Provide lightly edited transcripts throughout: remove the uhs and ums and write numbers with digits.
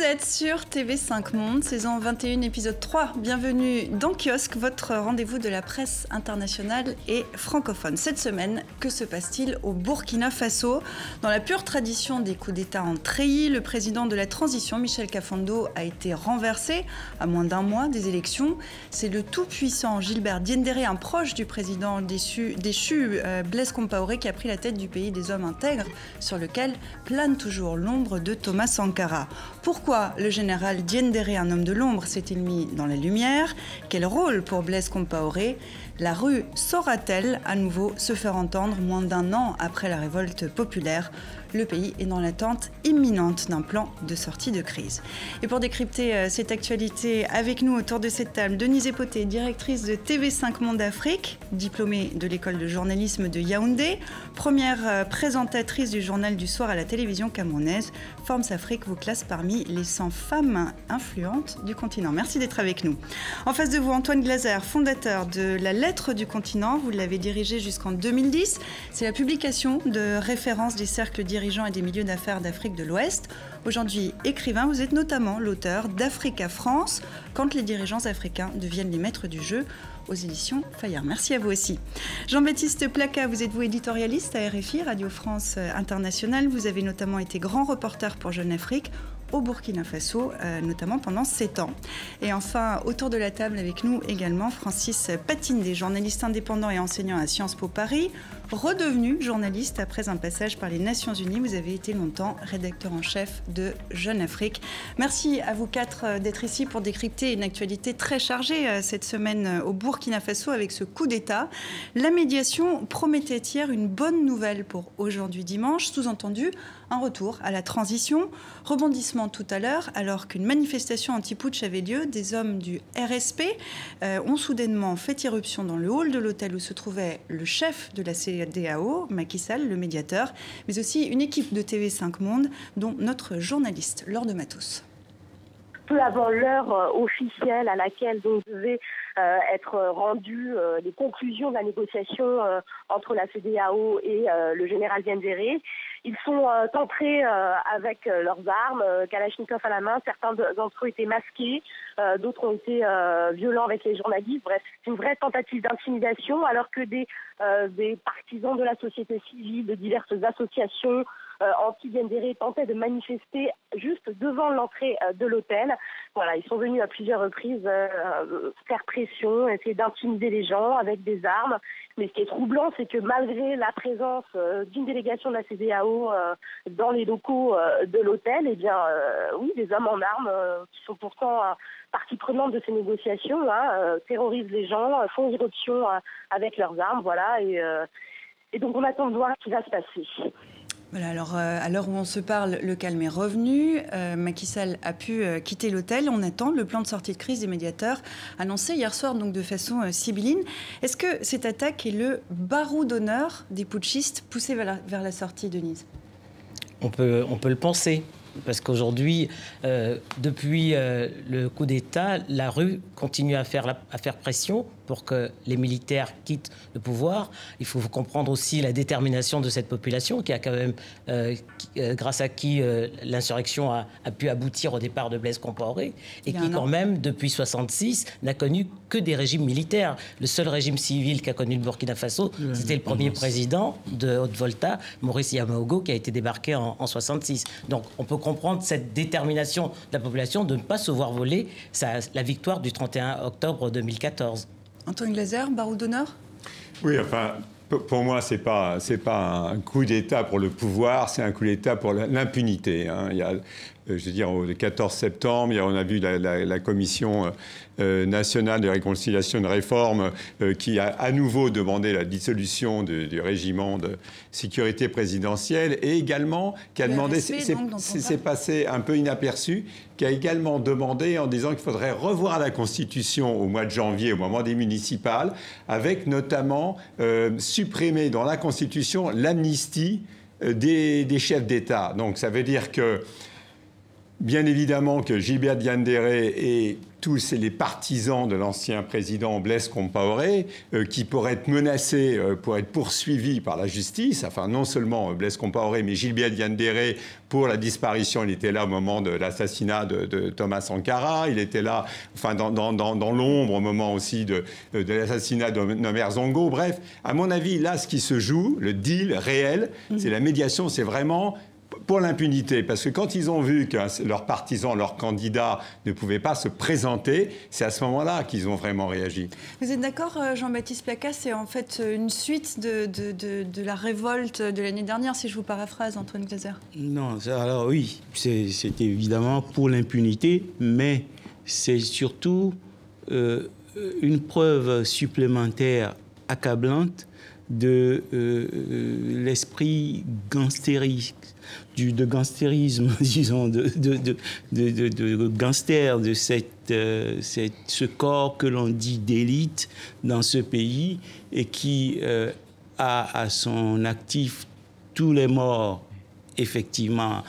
êtes sur TV5 Monde, saison 21, épisode 3. Bienvenue dans Kiosque, votre rendez-vous de la presse internationale et francophone. Cette semaine, que se passe-t-il au Burkina Faso? Dans la pure tradition des coups d'État en treillis, le président de la transition, Michel Kafando, a été renversé à moins d'un mois des élections. C'est le tout-puissant Gilbert Diendéré, un proche du président déchu Blaise Compaoré, qui a pris la tête du pays des hommes intègres, sur lequel plane toujours l'ombre de Thomas Sankara. Pourquoi le général Diendéré, un homme de l'ombre, s'est-il mis dans la lumière? Quel rôle pour Blaise Compaoré? La rue saura-t-elle à nouveau se faire entendre moins d'un an après la révolte populaire? Le pays est dans l'attente imminente d'un plan de sortie de crise. Et pour décrypter cette actualité, avec nous autour de cette table, Denise Epoté, directrice de TV5 Monde Afrique, diplômée de l'école de journalisme de Yaoundé, première présentatrice du journal du soir à la télévision camerounaise. Formes Afrique vous classe parmi les 100 femmes influentes du continent. Merci d'être avec nous. En face de vous, Antoine Glaser, fondateur de La Lettre du continent. Vous l'avez dirigé jusqu'en 2010. C'est la publication de références des cercles dirigeants et des milieux d'affaires d'Afrique de l'Ouest. Aujourd'hui, écrivain, vous êtes notamment l'auteur d'Africa France, quand les dirigeants africains deviennent les maîtres du jeu, aux éditions Fayard. Merci à vous aussi. Jean-Baptiste Placat, vous êtes éditorialiste à RFI, Radio France Internationale. Vous avez notamment été grand reporter pour Jeune Afrique au Burkina Faso, notamment pendant 7 ans. Et enfin, autour de la table avec nous également, Francis Patindé, journaliste indépendant et enseignant à Sciences Po Paris, redevenu journaliste après un passage par les Nations Unies. Vous avez été longtemps rédacteur en chef de Jeune Afrique. Merci à vous quatre d'être ici pour décrypter une actualité très chargée cette semaine au Burkina Faso avec ce coup d'État. La médiation promettait hier une bonne nouvelle pour aujourd'hui dimanche, sous-entendu un retour à la transition. Rebondissement tout à l'heure, alors qu'une manifestation anti-putsch avait lieu, des hommes du RSP ont soudainement fait irruption dans le hall de l'hôtel où se trouvait le chef de la CEDEAO, Macky Sall, le médiateur, mais aussi une équipe de TV5 Monde, dont notre journaliste Laure de Matos. Peu avant l'heure officielle à laquelle donc devaient être rendues les conclusions de la négociation entre la CEDEAO et le général Diendéré, ils sont entrés avec leurs armes, Kalachnikov à la main. Certains d'entre eux étaient masqués, d'autres ont été violents avec les journalistes. Bref, c'est une vraie tentative d'intimidation, alors que des partisans de la société civile, de diverses associations anti-Diendéré tentaient de manifester juste devant l'entrée de l'hôtel. Voilà, ils sont venus à plusieurs reprises faire pression, essayer d'intimider les gens avec des armes. Mais ce qui est troublant, c'est que malgré la présence d'une délégation de la CEDEAO dans les locaux de l'hôtel, eh bien, oui, des hommes en armes qui sont pourtant partie prenante de ces négociations, terrorisent les gens, font irruption avec leurs armes, voilà. Et donc on attend de voir ce qui va se passer. Voilà, alors à l'heure où on se parle, le calme est revenu. Macky Sall a pu quitter l'hôtel. On attend le plan de sortie de crise des médiateurs annoncé hier soir donc de façon sibylline. Est-ce que cette attaque est le barreau d'honneur des putschistes poussés vers la sortie, Denise? On peut le penser. Parce qu'aujourd'hui, depuis le coup d'État, la rue continue à faire pression pour que les militaires quittent le pouvoir. Il faut comprendre aussi la détermination de cette population qui a quand même, grâce à qui l'insurrection a pu aboutir au départ de Blaise Compaoré et qui quand même, depuis 1966, n'a connu que des régimes militaires. Le seul régime civil qu'a connu le Burkina Faso, c'était le premier président de Haute-Volta, Maurice Yamaogo, qui a été débarqué en 1966. Donc on peut comprendre cette détermination de la population de ne pas se voir voler la victoire du 31 octobre 2014. Antoine Glaser, barreau d'honneur? Oui, enfin, pour moi, c'est pas un coup d'État pour le pouvoir, c'est un coup d'État pour l'impunité. Il y a, je veux dire, le 14 septembre, on a vu la commission nationale de réconciliation et de réforme qui a à nouveau demandé la dissolution du régiment de sécurité présidentielle et également qui a demandé, c'est passé un peu inaperçu, qui a également demandé en disant qu'il faudrait revoir la Constitution au mois de janvier, au moment des municipales, avec notamment supprimer dans la Constitution l'amnistie des chefs d'État. Donc ça veut dire que, bien évidemment, que Gilbert Diendéré est tous les partisans de l'ancien président Blaise Compaoré qui pourraient être menacés pour être poursuivis par la justice. Enfin, non seulement Blaise Compaoré, mais Gilbert Diendéré pour la disparition. Il était là au moment de l'assassinat de Thomas Sankara. Il était là, enfin, dans l'ombre au moment aussi de l'assassinat de Norbert Zongo. Bref, à mon avis, là, ce qui se joue, le deal réel, c'est la médiation, c'est vraiment pour l'impunité, parce que quand ils ont vu que leurs partisans, leurs candidats ne pouvaient pas se présenter, c'est à ce moment-là qu'ils ont vraiment réagi. Vous êtes d'accord, Jean-Baptiste Placas, c'est en fait une suite de la révolte de l'année dernière, si je vous paraphrase, Antoine Glaser? Non, alors oui, c'est évidemment pour l'impunité, mais c'est surtout une preuve supplémentaire accablante de l'esprit gangstérisme, de gangstérisme, disons, de gangster, de ce corps que l'on dit d'élite dans ce pays et qui a à son actif tous les morts, effectivement,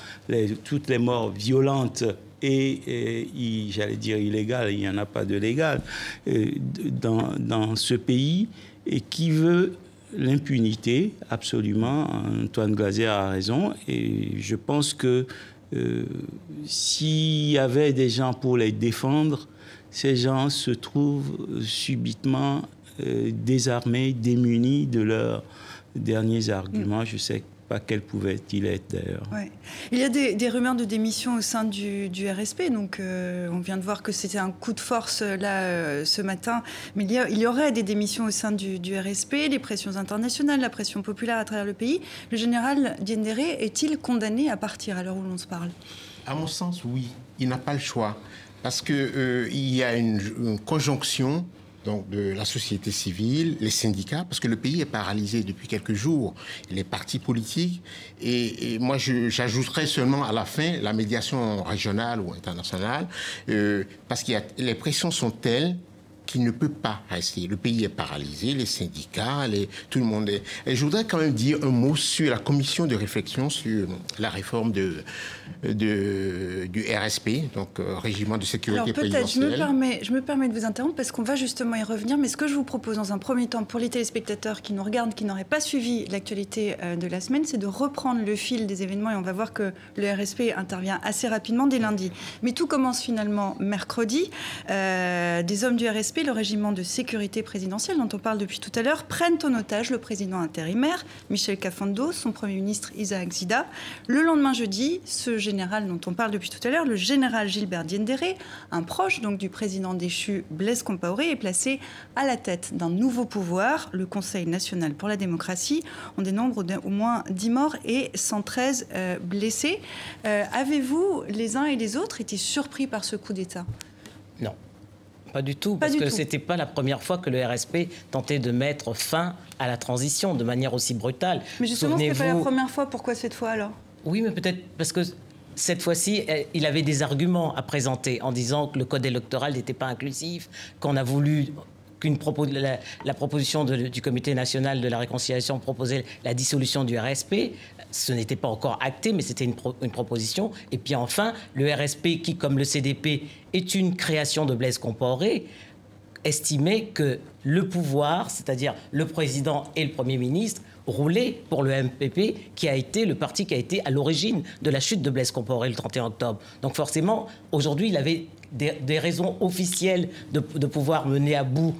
toutes les morts violentes et j'allais dire illégales, il n'y en a pas de légal, dans ce pays, et qui veut l'impunité, absolument. Antoine Glaser a raison. Et je pense que s'il y avait des gens pour les défendre, ces gens se trouvent subitement désarmés, démunis de leurs derniers arguments. Je sais pas quels pouvaient-ils être d'ailleurs. Ouais. Il y a des rumeurs de démission au sein du RSP, donc on vient de voir que c'était un coup de force là ce matin, mais il y aurait des démissions au sein du RSP, les pressions internationales, la pression populaire à travers le pays. Le général Diendéré est-il condamné à partir à l'heure où l'on se parle? À mon sens, oui. Il n'a pas le choix, parce qu'il y a une conjonction donc de la société civile, les syndicats, parce que le pays est paralysé depuis quelques jours, les partis politiques, et moi j'ajouterais seulement à la fin la médiation régionale ou internationale, parce que les pressions sont telles qu'il ne peut pas rester. Le pays est paralysé, les syndicats, tout le monde est... Et je voudrais quand même dire un mot sur la commission de réflexion sur la réforme du RSP, donc Régiment de sécurité présidentielle. Je me permets de vous interrompre parce qu'on va justement y revenir, mais ce que je vous propose dans un premier temps pour les téléspectateurs qui nous regardent, qui n'auraient pas suivi l'actualité de la semaine, c'est de reprendre le fil des événements et on va voir que le RSP intervient assez rapidement dès lundi. Mais tout commence finalement mercredi. Des hommes du RSP, le régiment de sécurité présidentielle dont on parle depuis tout à l'heure, prennent en otage le président intérimaire, Michel Kafando, son Premier ministre Isaac Zida. Le lendemain jeudi, ce général dont on parle depuis tout à l'heure, le général Gilbert Diendéré, un proche donc du président déchu Blaise Compaoré, est placé à la tête d'un nouveau pouvoir, le Conseil national pour la démocratie. On dénombre au moins 10 morts et 113 blessés. Avez-vous, les uns et les autres, été surpris par ce coup d'État? Non. Pas du tout, parce que ce n'était pas la première fois que le RSP tentait de mettre fin à la transition de manière aussi brutale. Mais justement, ce n'est pas la première fois. Pourquoi cette fois alors? Oui, mais peut-être parce que cette fois-ci, il avait des arguments à présenter en disant que le code électoral n'était pas inclusif, qu'on a voulu... la proposition du Comité national de la réconciliation proposait la dissolution du RSP. Ce n'était pas encore acté, mais c'était une proposition. Et puis enfin, le RSP, qui, comme le CDP, est une création de Blaise Compaoré, estimait que le pouvoir, c'est-à-dire le président et le Premier ministre, roulait pour le MPP, qui a été le parti qui a été à l'origine de la chute de Blaise Compaoré le 31 octobre. Donc forcément, aujourd'hui, il avait des raisons officielles de pouvoir mener à bout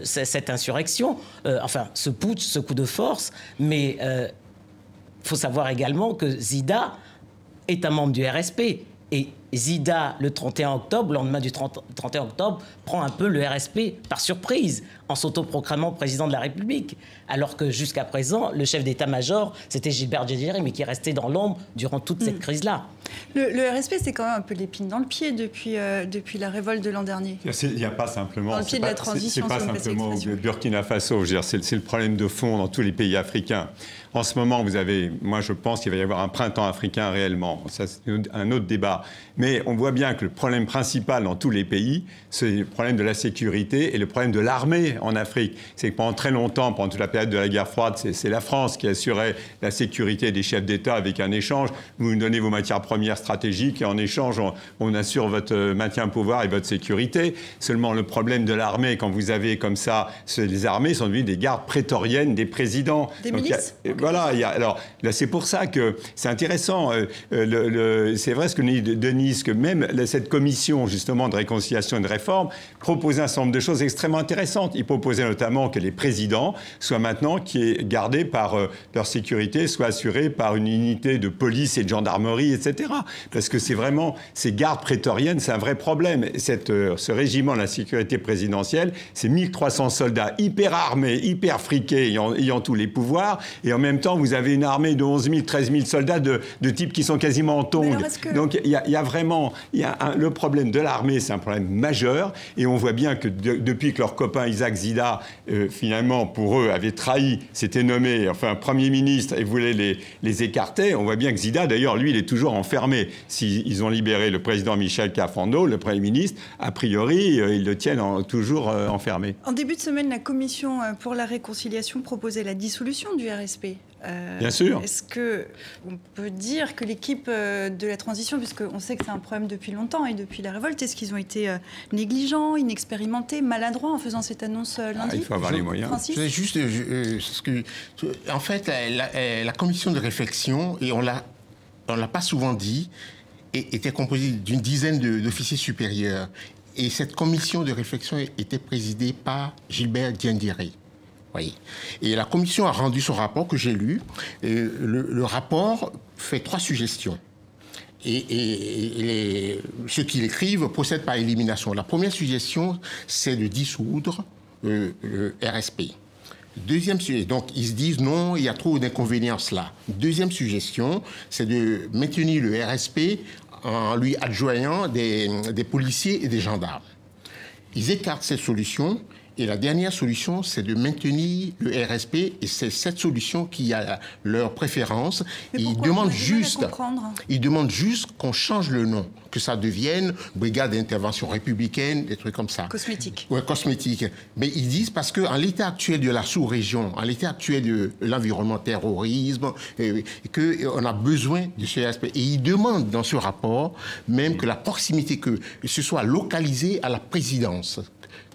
cette insurrection, enfin ce putsch, ce coup de force, mais il faut savoir également que Zida est un membre du RSP. Et Zida, le 31 octobre, le lendemain du 31 octobre, prend un peu le RSP par surprise en s'autoproclamant président de la République. Alors que jusqu'à présent, le chef d'état-major, c'était Gilbert Diendéré, mais qui est resté dans l'ombre durant toute cette crise-là. Le RSP, c'est quand même un peu l'épine dans le pied depuis la révolte de l'an dernier. Il n'y a pas simplement... Dans le pied de la transition, c'est pas simplement le Burkina Faso. C'est le problème de fond dans tous les pays africains. En ce moment, moi je pense qu'il va y avoir un printemps africain réellement. Ça, c'est un autre débat. Mais on voit bien que le problème principal dans tous les pays, c'est le problème de la sécurité et le problème de l'armée en Afrique. C'est que pendant très longtemps, pendant toute la période de la guerre froide, c'est la France qui assurait la sécurité des chefs d'État avec un échange. Vous nous donnez vos matières premières, première stratégique et en échange, on assure votre maintien au pouvoir et votre sécurité. Seulement, le problème de l'armée, quand vous avez comme ça, les armées sont devenues des gardes prétoriennes des présidents. Des milices. Voilà, alors là, c'est pour ça que c'est intéressant. C'est vrai ce que dit Denise, que même cette commission justement de réconciliation et de réforme proposait un certain nombre de choses extrêmement intéressantes. Il proposait notamment que les présidents soient maintenant gardés par leur sécurité, soient assurés par une unité de police et de gendarmerie, etc. Parce que c'est vraiment ces gardes prétoriennes, c'est un vrai problème. Ce régiment de la sécurité présidentielle, c'est 1300 soldats hyper armés, hyper friqués, ayant tous les pouvoirs, et en même temps, vous avez une armée de 11 000, 13 000 soldats de types qui sont quasiment en tongs. Donc il y a vraiment le problème de l'armée, c'est un problème majeur, et on voit bien que depuis que leur copain Isaac Zida, finalement, pour eux, avait trahi, s'était nommé, enfin, Premier ministre, et voulait les écarter, on voit bien que Zida, d'ailleurs, lui, il est toujours enfermé. S'ils ont libéré le président Michel Kafando, le Premier ministre, a priori, ils le tiennent toujours enfermé. En début de semaine, la Commission pour la réconciliation proposait la dissolution du RSP. Bien sûr. Est-ce qu'on peut dire que l'équipe de la transition, puisqu'on sait que c'est un problème depuis longtemps et depuis la révolte, est-ce qu'ils ont été négligents, inexpérimentés, maladroits en faisant cette annonce lundi? Il faut avoir les moyens. Juste, en fait, la commission de réflexion, et on l'a pas souvent dit, était composée d'une dizaine d'officiers supérieurs. Et cette commission de réflexion était présidée par Gilbert Diendéré. Oui. Et la commission a rendu son rapport que j'ai lu. Le rapport fait 3 suggestions. Et ceux qui l'écrivent procèdent par élimination. La première suggestion, c'est de dissoudre le RSP. Deuxième suggestion, donc ils se disent non, il y a trop d'inconvénients là. Deuxième suggestion, c'est de maintenir le RSP en lui adjoignant des policiers et des gendarmes. Ils écartent cette solution. Et la dernière solution, c'est de maintenir le RSP, et c'est cette solution qui a leur préférence. Ils demandent juste qu'on change le nom, que ça devienne Brigade d'intervention républicaine, des trucs comme ça. Cosmétique. Oui, cosmétique. Mais ils disent parce qu'en l'état actuel de la sous-région, en l'état actuel de l'environnement terrorisme, qu'on a besoin de ce RSP. Et ils demandent dans ce rapport même que la proximité, que ce soit localisé à la présidence.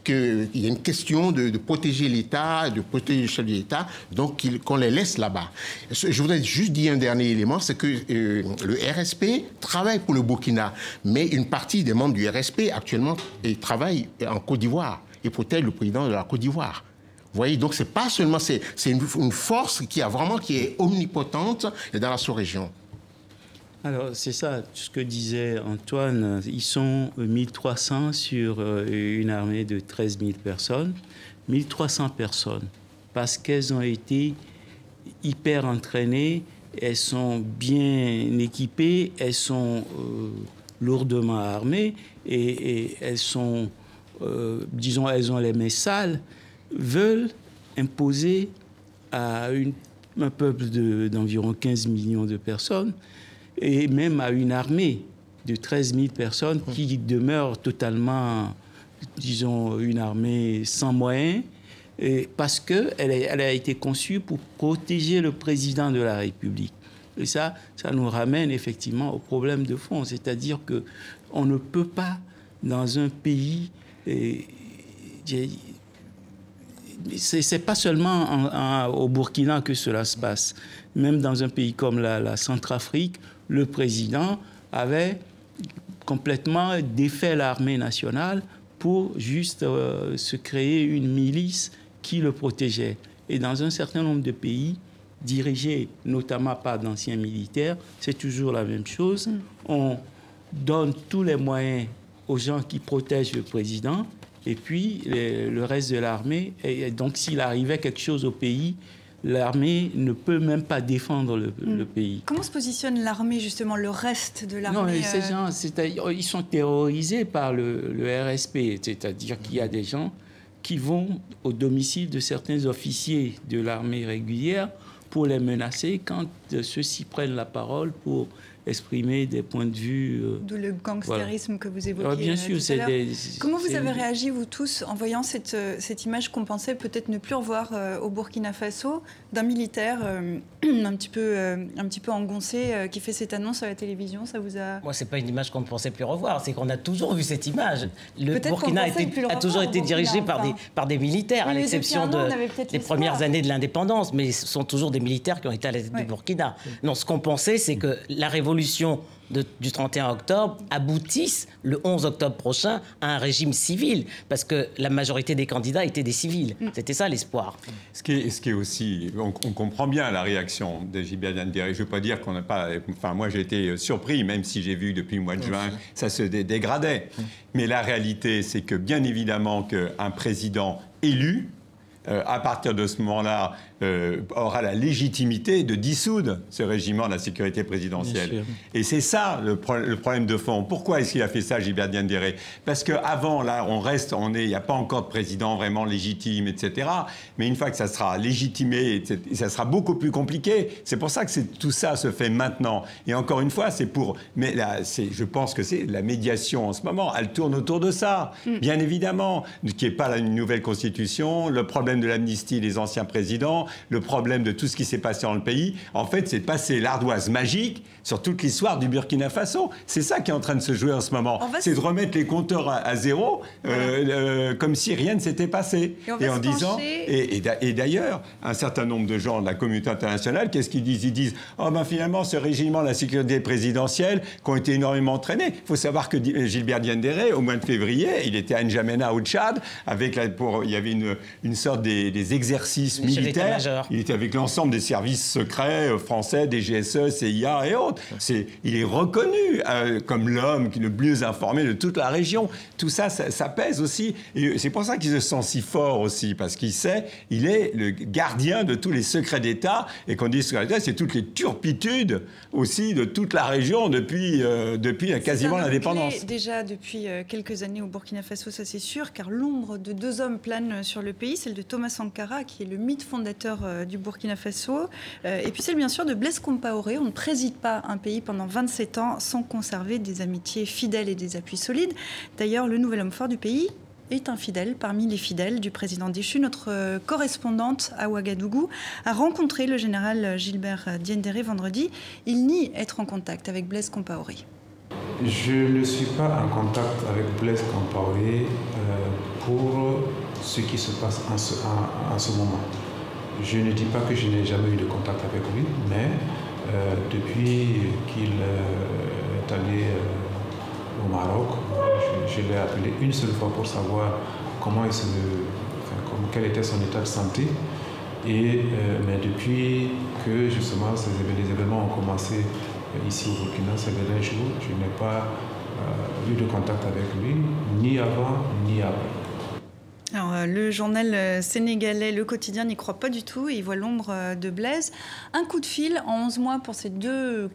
Qu'il y a une question de protéger l'État, de protéger le chef de l'État, donc qu'on les laisse là-bas. Je voudrais juste dire un dernier élément, c'est que le RSP travaille pour le Burkina, mais une partie des membres du RSP actuellement travaillent en Côte d'Ivoire et protègent le président de la Côte d'Ivoire. Vous voyez, donc c'est pas seulement, c'est une force qui est omnipotente dans la sous-région. Alors, c'est ça, ce que disait Antoine. Ils sont 1300 sur une armée de 13 000 personnes. 1300 personnes, parce qu'elles ont été hyper entraînées, elles sont bien équipées, elles sont lourdement armées, et elles sont, disons, elles ont les mains sales, veulent imposer à un peuple d'environ 15 millions de personnes, et même à une armée de 13 000 personnes qui demeure totalement, disons, une armée sans moyens, parce qu'elle a été conçue pour protéger le président de la République. Et ça nous ramène effectivement au problème de fond, c'est-à-dire qu'on ne peut pas, dans un pays... c'est pas seulement au Burkina que cela se passe. Même dans un pays comme la Centrafrique, le président avait complètement défait l'armée nationale pour juste se créer une milice qui le protégeait. Et dans un certain nombre de pays, dirigés notamment par d'anciens militaires, c'est toujours la même chose. On donne tous les moyens aux gens qui protègent le président, et puis le reste de l'armée. Et donc s'il arrivait quelque chose au pays, l'armée ne peut même pas défendre le pays. Comment se positionne l'armée, justement, le reste de l'armée? Non, mais ces gens, ils sont terrorisés par le RSP. C'est-à-dire qu'il y a des gens qui vont au domicile de certains officiers de l'armée régulière pour les menacer quand ceux-ci prennent la parole pour exprimer des points de vue. D'où le gangstérisme que vous évoquez. Bien sûr, tout à l'heure. Comment vous avez réagi, vous tous, en voyant cette image qu'on pensait peut-être ne plus revoir au Burkina Faso, d'un militaire un petit peu engoncé qui fait cette annonce à la télévision? Ça vous a... Moi, c'est pas une image qu'on ne pensait plus revoir, c'est qu'on a toujours vu cette image. Le Burkina a toujours été dirigé par des militaires, à l'exception des premières années de l'indépendance, mais ce sont toujours des militaires qui ont été à la tête du Burkina. Non, ce qu'on pensait, c'est que la révolution du 31 octobre aboutisse le 11 octobre prochain à un régime civil, parce que la majorité des candidats étaient des civils. C'était ça l'espoir. Ce qui est aussi, on comprend bien la réaction de Gilbert Diendéré. Je ne veux pas dire qu'on n'a pas... Enfin, moi, j'ai été surpris, même si j'ai vu depuis le mois de juin, ça se dégradait. Mais la réalité, c'est que bien évidemment qu'un président élu, à partir de ce moment-là, aura la légitimité de dissoudre ce régiment de la sécurité présidentielle. Et c'est ça le problème de fond. Pourquoi est-ce qu'il a fait ça, Gilbert Diendéré? Parce qu'avant, là, il n'y a pas encore de président vraiment légitime, etc. Mais une fois que ça sera légitimé, ça sera beaucoup plus compliqué. C'est pour ça que tout ça se fait maintenant. Et encore une fois, mais là, je pense que c'est la médiation en ce moment. Elle tourne autour de ça, bien évidemment, qui n'est pas une nouvelle constitution, le problème de l'amnistie des anciens présidents, le problème de tout ce qui s'est passé dans le pays. En fait, c'est de passer l'ardoise magique sur toute l'histoire du Burkina Faso. C'est ça qui est en train de se jouer en ce moment. C'est de remettre les compteurs à zéro, comme si rien ne s'était passé. Et en disant... Et d'ailleurs, un certain nombre de gens de la communauté internationale, qu'est-ce qu'ils disent? Ils disent « Oh ben finalement, ce régiment de la sécurité présidentielle qui ont été énormément entraînés. » Il faut savoir que Gilbert Diendéré, au mois de février, il était à N'Djamena au Tchad, il y avait une sorte des exercices militaires. Il était avec l'ensemble des services secrets français, des GSE, CIA et autres. Il est reconnu comme l'homme qui est le mieux informé de toute la région. Tout ça, ça pèse aussi. Et c'est pour ça qu'il se sent si fort aussi, parce qu'il sait, il est le gardien de tous les secrets d'État. Et quand on dit secrets d'État, c'est toutes les turpitudes aussi de toute la région depuis quasiment l'indépendance. Déjà depuis quelques années au Burkina Faso, ça c'est sûr, car l'ombre de deux hommes plane sur le pays, celle de Thomas Sankara, qui est le mythe fondateur du Burkina Faso, et puis celle bien sûr de Blaise Compaoré. On ne préside pas un pays pendant 27 ans sans conserver des amitiés fidèles et des appuis solides. D'ailleurs, le nouvel homme fort du pays est un fidèle parmi les fidèles du président déchu. Notre correspondante à Ouagadougou a rencontré le général Gilbert Diendéré vendredi. Il nie être en contact avec Blaise Compaoré. Je ne suis pas en contact avec Blaise Compaoré pour ce qui se passe en ce moment. Je ne dis pas que je n'ai jamais eu de contact avec lui, mais depuis qu'il est allé au Maroc, je l'ai appelé une seule fois pour savoir quel était son état de santé. Mais depuis que justement les événements ont commencé ici au Burkina ces derniers jours, je n'ai pas eu de contact avec lui, ni avant, ni après. Alors, le journal sénégalais Le Quotidien n'y croit pas du tout et il voit l'ombre de Blaise. Un coup de fil en 11 mois pour ces deux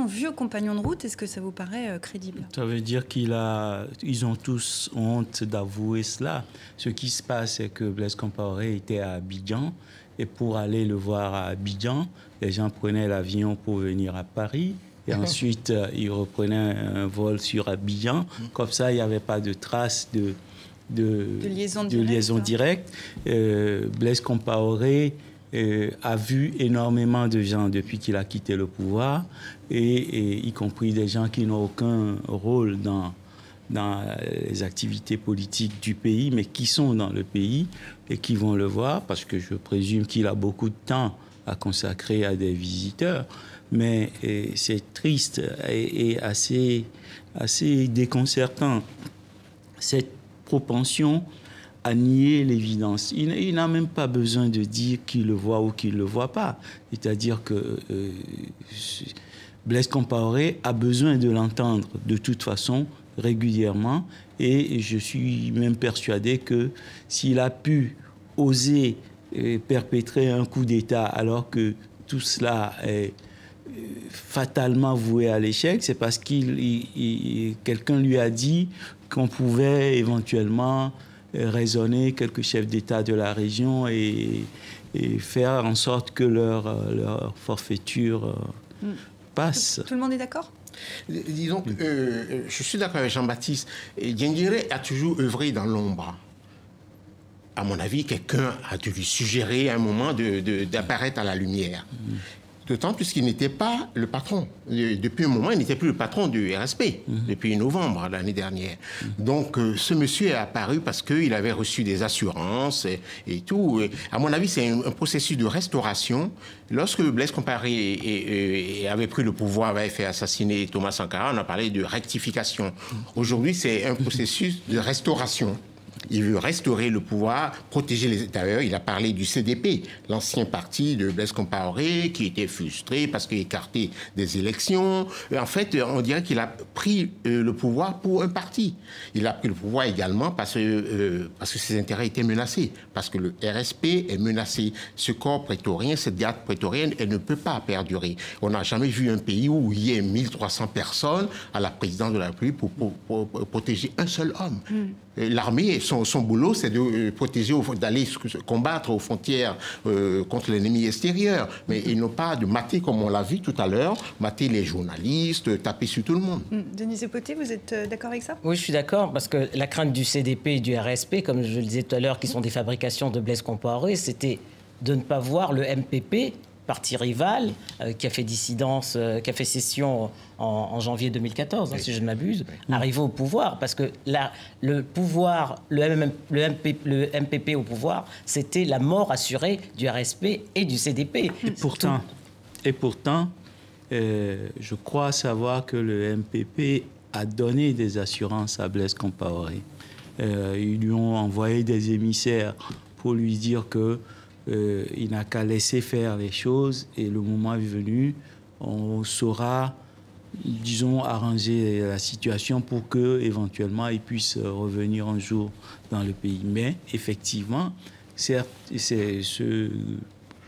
vieux compagnons de route, est-ce que ça vous paraît crédible? Ça veut dire ils ont tous honte d'avouer cela. Ce qui se passe, c'est que Blaise Compaoré était à Abidjan et pour aller le voir à Abidjan, les gens prenaient l'avion pour venir à Paris. Et ensuite, ils reprenaient un vol sur Abidjan. Comme ça, il n'y avait pas de traces de liaison directe. Blaise Compaoré a vu énormément de gens depuis qu'il a quitté le pouvoir, et y compris des gens qui n'ont aucun rôle dans les activités politiques du pays, mais qui sont dans le pays et qui vont le voir, parce que je présume qu'il a beaucoup de temps à consacrer à des visiteurs. Mais c'est triste et assez déconcertant, cette propension à nier l'évidence. Il n'a même pas besoin de dire qu'il le voit ou qu'il ne le voit pas. C'est-à-dire que Blaise Compaoré a besoin de l'entendre de toute façon, régulièrement, et je suis même persuadé que s'il a pu oser perpétrer un coup d'État alors que tout cela est fatalement voué à l'échec, c'est parce quelqu'un lui a dit qu'on pouvait éventuellement raisonner quelques chefs d'État de la région et faire en sorte que leur forfaiture passe. Tout le monde est d'accord? Disons que je suis d'accord avec Jean-Baptiste. Diendéré a toujours œuvré dans l'ombre. À mon avis, quelqu'un a dû lui suggérer à un moment d'apparaître à la lumière. D'autant plus qu'il n'était pas le patron. Depuis un moment, il n'était plus le patron du RSP, depuis novembre l'année dernière. Donc, ce monsieur est apparu parce qu'il avait reçu des assurances et tout. Et à mon avis, c'est un processus de restauration. Lorsque Blaise Compaoré avait pris le pouvoir, avait fait assassiner Thomas Sankara, on a parlé de rectification. Aujourd'hui, c'est un processus de restauration. Il veut restaurer le pouvoir, protéger les... D'ailleurs, il a parlé du CDP, l'ancien parti de Blaise Compaoré, qui était frustré parce qu'il écartait des élections. En fait, on dirait qu'il a pris le pouvoir pour un parti. Il a pris le pouvoir également parce que ses intérêts étaient menacés, parce que le RSP est menacé. Ce corps prétorien, cette garde prétorienne, elle ne peut pas perdurer. On n'a jamais vu un pays où il y ait 1300 personnes à la présidence de la République pour protéger un seul homme. L'armée, son boulot, c'est de protéger, d'aller combattre aux frontières contre l'ennemi extérieur. Mais ils n'ont pas de mater, comme on l'a vu tout à l'heure, mater les journalistes, taper sur tout le monde. Denis Epoté, vous êtes d'accord avec ça? Oui, je suis d'accord, parce que la crainte du CDP et du RSP, comme je le disais tout à l'heure, qui sont des fabrications de Blaise Compaoré, c'était de ne pas voir le MPP, parti rival, qui a fait dissidence, qui a fait session en janvier 2014, si je ne m'abuse, arriver au pouvoir. Parce que le pouvoir, le MPP au pouvoir, c'était la mort assurée du RSP et du CDP. Et pourtant, je crois savoir que le MPP a donné des assurances à Blaise Compaoré. Ils lui ont envoyé des émissaires pour lui dire que il n'a qu'à laisser faire les choses et le moment est venu, on saura, disons, arranger la situation pour que éventuellement il puisse revenir un jour dans le pays. Mais effectivement, certes, c'est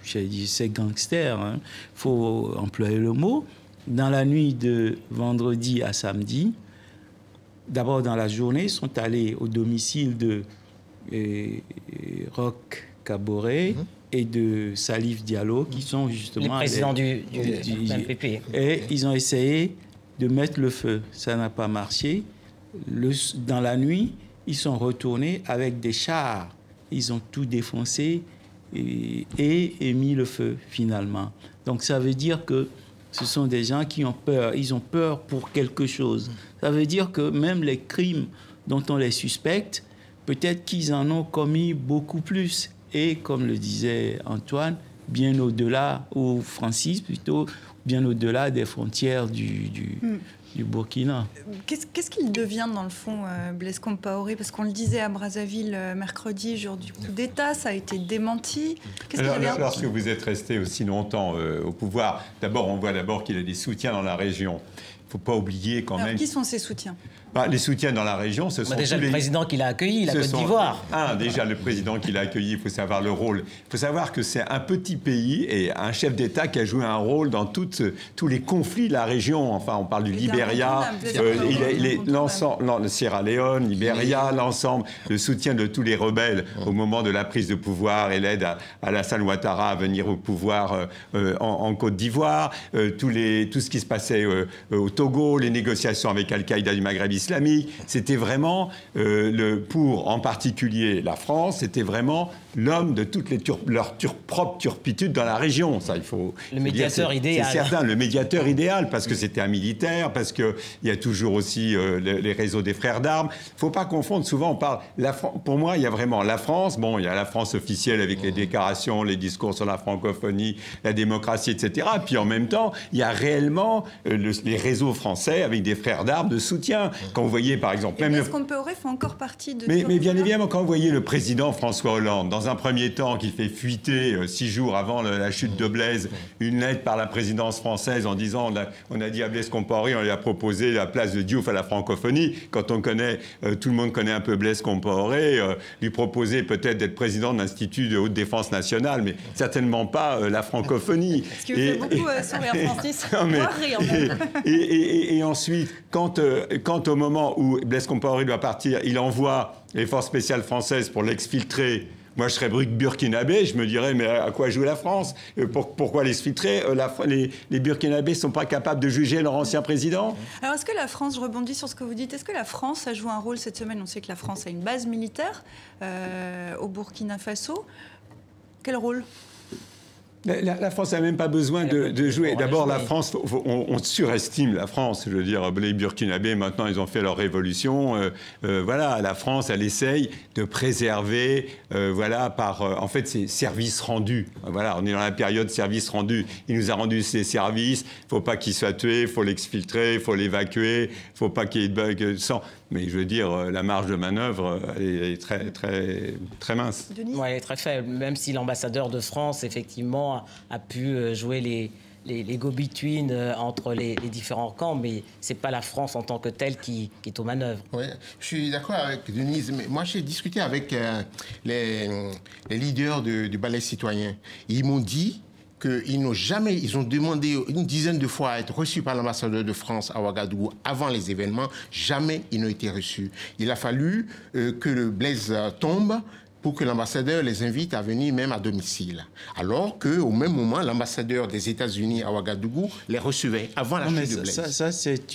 ces gangsters, il faut employer le mot, dans la nuit de vendredi à samedi, d'abord dans la journée, ils sont allés au domicile de Roch Kaboré et de Salif Diallo, qui sont justement... Les présidents du MPP. Et ils ont essayé de mettre le feu. Ça n'a pas marché. Dans la nuit, ils sont retournés avec des chars. Ils ont tout défoncé et mis le feu, finalement. Donc ça veut dire que ce sont des gens qui ont peur. Ils ont peur pour quelque chose. Ça veut dire que même les crimes dont on les suspecte, peut-être qu'ils en ont commis beaucoup plus. Et comme le disait Antoine, bien au-delà, ou Francis plutôt, bien au-delà des frontières du Burkina. Qu'est-ce qu'il devient dans le fond, Blaise Compaoré? Parce qu'on le disait à Brazzaville mercredi, jour du coup d'État, ça a été démenti. Lorsque vous êtes resté aussi longtemps au pouvoir, d'abord on voit qu'il a des soutiens dans la région. Il ne faut pas oublier quand même... Qui sont ces soutiens? Les soutiens dans la région, ce sont déjà le président qui l'a accueilli, la Côte d'Ivoire. Déjà le président qui l'a accueilli, il faut savoir le rôle. Il faut savoir que c'est un petit pays et un chef d'État qui a joué un rôle dans tous les conflits de la région. Enfin, on parle du Libéria, l'ensemble, Sierra Leone, Libéria, l'ensemble, le soutien de tous les rebelles au moment de la prise de pouvoir et l'aide à Alassane Ouattara à venir au pouvoir en Côte d'Ivoire, tout ce qui se passait au Togo, les négociations avec Al-Qaïda du Maghreb islamique, c'était vraiment, pour en particulier la France, c'était vraiment l'homme de toutes leurs propres turpitudes dans la région. Ça, il faut le médiateur idéal. C'est certain, le médiateur idéal, parce que c'était un militaire, parce qu'il y a toujours aussi les réseaux des frères d'armes. Il ne faut pas confondre, souvent on parle... Pour moi, il y a vraiment la France, il y a la France officielle avec les déclarations, les discours sur la francophonie, la démocratie, etc. Puis en même temps, il y a réellement les réseaux français avec des frères d'armes de soutien. Quand vous voyez, par exemple... Blaise Compaoré fait encore partie de... Mais bien évidemment, quand vous voyez le président François Hollande, dans un premier temps, qui fait fuiter 6 jours avant la chute de Blaise, une lettre par la présidence française en disant, on a dit à Blaise Compaoré, on lui a proposé la place de Diouf à la francophonie. Quand on connaît, tout le monde connaît un peu Blaise Compaoré, lui proposer peut-être d'être président de l'Institut de haute défense nationale, mais certainement pas la francophonie. Ce qui me fait beaucoup sourire, Francis. Et ensuite, quand au moment où Blaise Compaoré doit partir, il envoie les forces spéciales françaises pour l'exfiltrer Moi, je serais burkinabé, je me dirais, mais à quoi joue la France? Pourquoi les filtrer? Les Burkinabés ne sont pas capables de juger leur ancien président. Alors, est-ce que la France, je rebondis sur ce que vous dites, est-ce que la France a joué un rôle cette semaine? On sait que la France a une base militaire au Burkina Faso. Quel rôle? La France n'a même pas besoin de jouer. D'abord, la France, on surestime la France. Je veux dire, les Burkinabés, maintenant, ils ont fait leur révolution. Voilà, la France, elle essaye de préserver, en fait, ses services rendus. Voilà, on est dans la période services rendus. Il nous a rendu ses services. Il ne faut pas qu'il soit tué, il faut l'exfiltrer, il faut l'évacuer, il ne faut pas qu'il y ait de sang. Mais je veux dire, la marge de manœuvre, elle est très, très, très mince. Oui, elle est très faible. Même si l'ambassadeur de France, effectivement, a pu jouer les go-between entre les différents camps, mais ce n'est pas la France en tant que telle qui est aux manœuvres. Oui, je suis d'accord avec Denise, mais moi j'ai discuté avec les leaders du Balai citoyen. Ils m'ont dit ils ont demandé une dizaine de fois à être reçus par l'ambassadeur de France à Ouagadougou avant les événements. Jamais ils n'ont été reçus. Il a fallu que le Blaise tombe pour que l'ambassadeur les invite à venir même à domicile. Alors qu'au même moment, l'ambassadeur des États-Unis à Ouagadougou les recevait avant la chute de Blaise. Ça c'est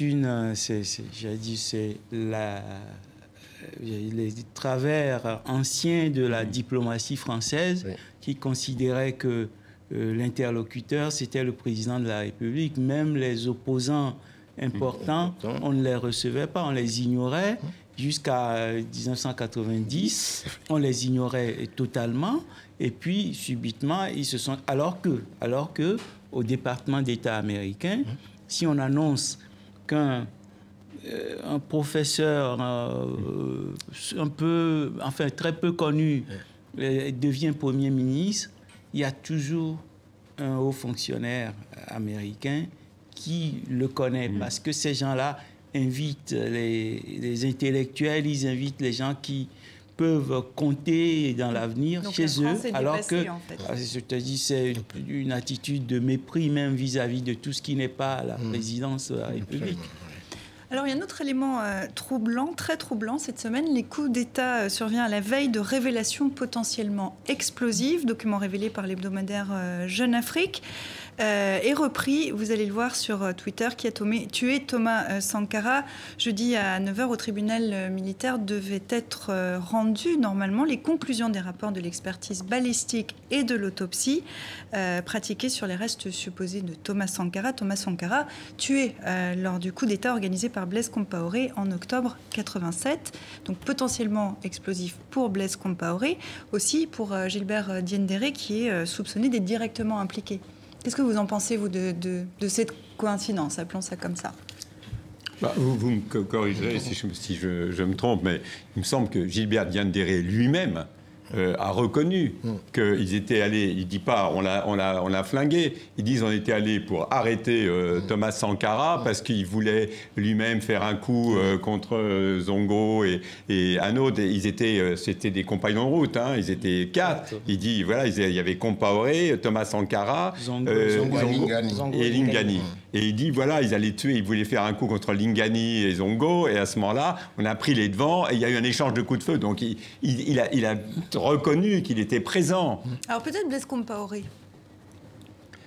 les travers anciens de la diplomatie française, oui, qui considérait que l'interlocuteur, c'était le président de la République. Même les opposants importants, on ne les recevait pas, on les ignorait. Jusqu'à 1990, on les ignorait totalement. Et puis, subitement, ils se sont... Alors que au département d'État américain, si on annonce qu'un professeur très peu connu devient Premier ministre, il y a toujours un haut fonctionnaire américain qui le connaît, parce que ces gens-là invitent les intellectuels, ils invitent les gens qui peuvent compter dans l'avenir chez eux, alors que, en fait, je te dis, c'est une attitude de mépris même vis-à-vis de tout ce qui n'est pas la présidence de la République. Alors, il y a un autre élément troublant, très troublant cette semaine. Les coups d'État surviennent à la veille de révélations potentiellement explosives, document révélé par l'hebdomadaire Jeune Afrique, et repris, vous allez le voir sur Twitter, qui a tué Thomas Sankara. Jeudi à 9h, au tribunal militaire devaient être rendues normalement les conclusions des rapports de l'expertise balistique et de l'autopsie pratiquée sur les restes supposés de Thomas Sankara. Thomas Sankara, tué lors du coup d'État organisé par Blaise Compaoré en octobre 87, donc potentiellement explosif pour Blaise Compaoré, aussi pour Gilbert Diendéré, qui est soupçonné d'être directement impliqué. Qu'est-ce que vous en pensez, vous, de cette coïncidence, appelons ça comme ça? Vous me corrigerez si je me trompe, mais il me semble que Gilbert Diendéré lui-même a reconnu qu'ils étaient allés, il ne dit pas on l'a flingué, ils disent on était allés pour arrêter Thomas Sankara parce qu'il voulait lui-même faire un coup contre Zongo et un autre. C'était des compagnons de route, hein, ils étaient 4. Il dit voilà, il y avait Compaoré, Thomas Sankara, Zongo et Lingani. Et il dit voilà, ils allaient tuer, ils voulaient faire un coup contre Lingani et Zongo, et à ce moment-là, on a pris les devants et il y a eu un échange de coups de feu. Donc il a reconnu qu'il était présent. Alors peut-être Blaise Compaoré.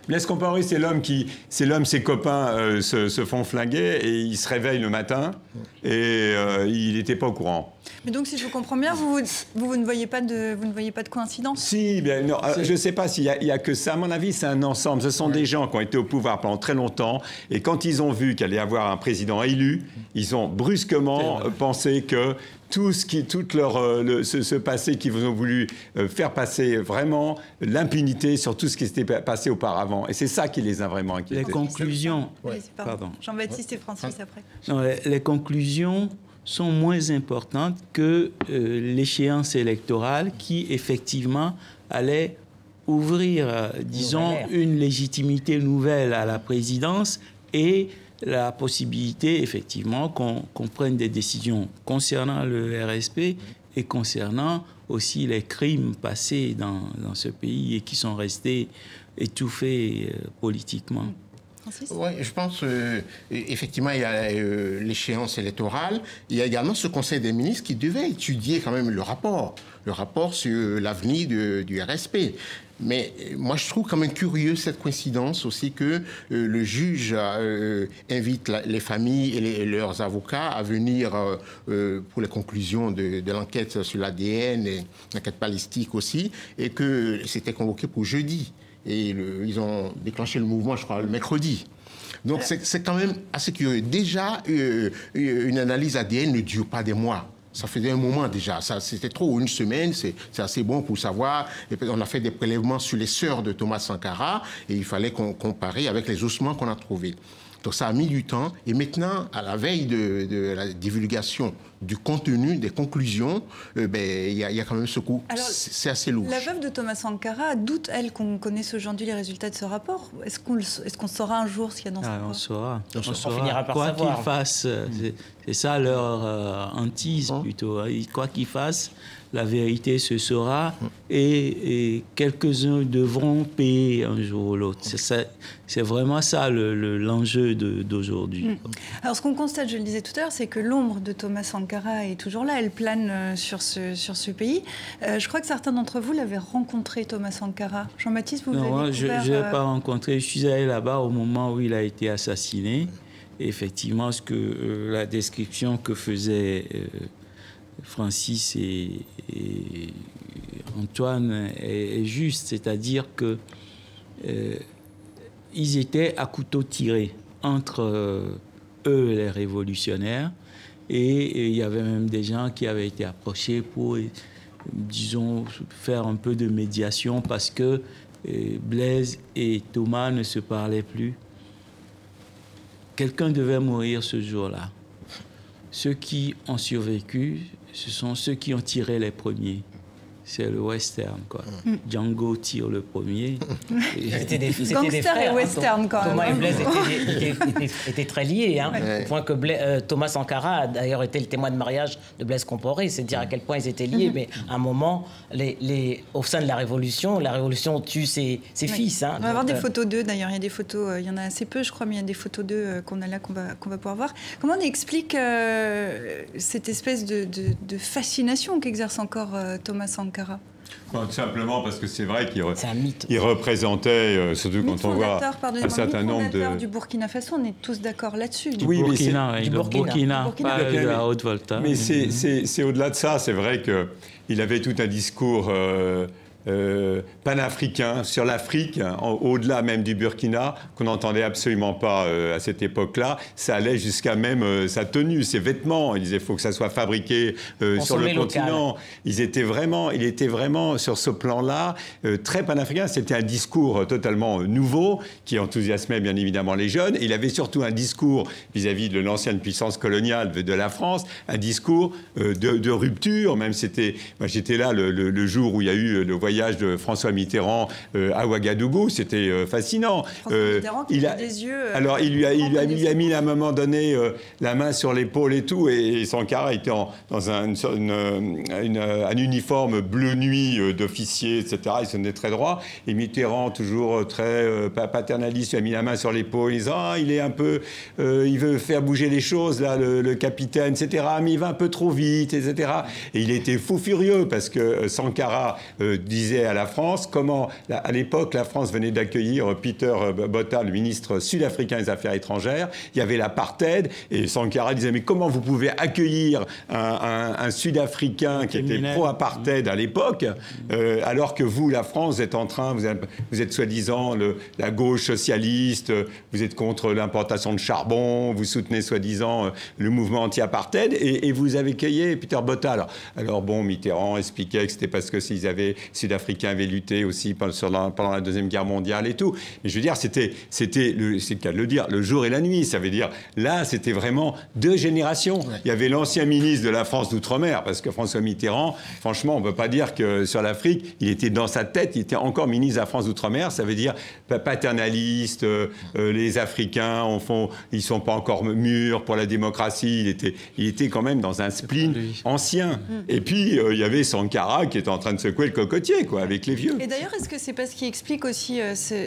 Blaise Compaoré, c'est l'homme, ses copains se font flinguer et il se réveille le matin et il n'était pas au courant. Mais donc, si je vous comprends bien, vous ne voyez pas de coïncidence? Si, bien, non, je ne sais pas s'il y a que ça. À mon avis, c'est un ensemble. Ce sont des gens qui ont été au pouvoir pendant très longtemps et quand ils ont vu qu'il allait y avoir un président élu, ils ont brusquement pensé que tout ce passé qu'ils ont voulu faire passer vraiment l'impunité sur tout ce qui s'était passé auparavant. Et c'est ça qui les a vraiment inquiétés. Les conclusions... Pardon. Jean-Baptiste et Francis après. Non, les conclusions sont moins importantes que l'échéance électorale qui, effectivement, allait ouvrir, disons, une légitimité nouvelle à la présidence et la possibilité, effectivement, qu'on prenne des décisions concernant le RSP et concernant aussi les crimes passés dans ce pays et qui sont restés étouffés politiquement. Francis? Oui, je pense effectivement il y a l'échéance électorale. Il y a également ce Conseil des ministres qui devait étudier quand même le rapport sur l'avenir du RSP. Mais moi, je trouve quand même curieux cette coïncidence aussi que le juge invite les familles et leurs avocats à venir pour les conclusions de l'enquête sur l'ADN et l'enquête balistique aussi, et que c'était convoqué pour jeudi. Et ils ont déclenché le mouvement, je crois, le mercredi. Donc c'est quand même assez curieux. Déjà, une analyse ADN ne dure pas des mois. Ça faisait un moment déjà. C'était trop. Une semaine, c'est assez bon pour savoir. Et puis, on a fait des prélèvements sur les sœurs de Thomas Sankara et il fallait comparer avec les ossements qu'on a trouvés. Donc ça a mis du temps. Et maintenant, à la veille de la divulgation du contenu, des conclusions, il y a quand même ce coup. C'est assez lourd. La veuve de Thomas Sankara doute, elle, qu'on connaisse aujourd'hui les résultats de ce rapport. Est-ce qu'on saura un jour ce qu'il y a dans ce rapport? On saura. On finira par quoi savoir. Qu'il fasse, c'est ça leur hantise plutôt. Quoi qu'il fasse, la vérité se saura et quelques-uns devront payer un jour ou l'autre. C'est vraiment ça l'enjeu d'aujourd'hui. Alors ce qu'on constate, je le disais tout à l'heure, c'est que l'ombre de Thomas Sankara est toujours là, elle plane sur ce pays. Je crois que certains d'entre vous l'avaient rencontré, Thomas Sankara. Jean-Baptiste, vous l'avez découvert? Non, je ne l'ai pas rencontré. Je suis allé là-bas au moment où il a été assassiné. Et effectivement, la description que faisaient Francis et Antoine est juste, c'est-à-dire que ils étaient à couteau tiré entre eux, les révolutionnaires, et il y avait même des gens qui avaient été approchés pour, disons, faire un peu de médiation parce que Blaise et Thomas ne se parlaient plus. Quelqu'un devait mourir ce jour-là. Ceux qui ont survécu, ce sont ceux qui ont tiré les premiers. C'est le western, quoi. Django tire le premier. C'était des Gangster frères, et western, quand même. Thomas et Blaise étaient très liés, hein, au point que Thomas Sankara a d'ailleurs été le témoin de mariage de Blaise Compaoré. C'est dire à quel point ils étaient liés. Mais à un moment, au sein de la révolution tue ses fils. Hein. On va avoir des photos d'eux, d'ailleurs. Il y a des photos, il y en a assez peu, je crois, mais il y a des photos d'eux qu'on a là, qu'on va pouvoir voir. Comment on explique cette espèce de fascination qu'exerce encore Thomas Sankara? Tout simplement parce que c'est vrai qu'il il représentait, surtout quand on voit un certain nombre de... du Burkina Faso, on est tous d'accord là-dessus. Du Burkina, pas de la Haute-Volta. Mais c'est au-delà de ça, c'est vrai qu'il avait tout un discours panafricain sur l'Afrique, au-delà même du Burkina, qu'on n'entendait absolument pas à cette époque-là. Ça allait jusqu'à même sa tenue, ses vêtements. Il disait qu'il faut que ça soit fabriqué sur le continent. Il était vraiment sur ce plan-là très panafricain. C'était un discours totalement nouveau qui enthousiasmait bien évidemment les jeunes. Et il avait surtout un discours vis-à-vis de l'ancienne puissance coloniale de la France, un discours de rupture. Même moi j'étais là le jour où il y a eu le voyage de François Mitterrand à Ouagadougou, c'était fascinant. François Mitterrand qui a des yeux... alors il lui a mis à un moment donné la main sur l'épaule et tout, et Sankara était dans un uniforme bleu nuit d'officier, etc. Il se tenait très droit, et Mitterrand, toujours très paternaliste, lui a mis la main sur l'épaule, en disant il est un peu, il veut faire bouger les choses là, le capitaine, etc. Mais il va un peu trop vite, etc. Et il était fou furieux parce que Sankara disait à la France comment, à l'époque, la France venait d'accueillir Peter Botha, le ministre sud-africain des Affaires étrangères. Il y avait l'apartheid et Sankara disait mais comment vous pouvez accueillir un Sud-Africain qui était pro-apartheid à l'époque alors que vous, la France, vous êtes soi-disant la gauche socialiste, vous êtes contre l'importation de charbon, vous soutenez soi-disant le mouvement anti-apartheid et vous avez accueilli Peter Botha. Alors bon, Mitterrand expliquait que c'était parce que Sud-Africains avaient lutté aussi pendant la Deuxième Guerre mondiale et tout. Mais je veux dire, c'est le cas de le dire, le jour et la nuit. Ça veut dire, là, c'était vraiment deux générations. Ouais. Il y avait l'ancien ministre de la France d'Outre-mer, parce que François Mitterrand, franchement, on ne peut pas dire que sur l'Afrique, il était dans sa tête, il était encore ministre de la France d'Outre-mer. Ça veut dire paternaliste, les Africains, ils ne sont pas encore mûrs pour la démocratie. Il était quand même dans un spleen ancien. Et puis, il y avait Sankara qui était en train de secouer le cocotier, quoi, avec les vieux. Et d'ailleurs, est-ce que c'est pas ce qui explique aussi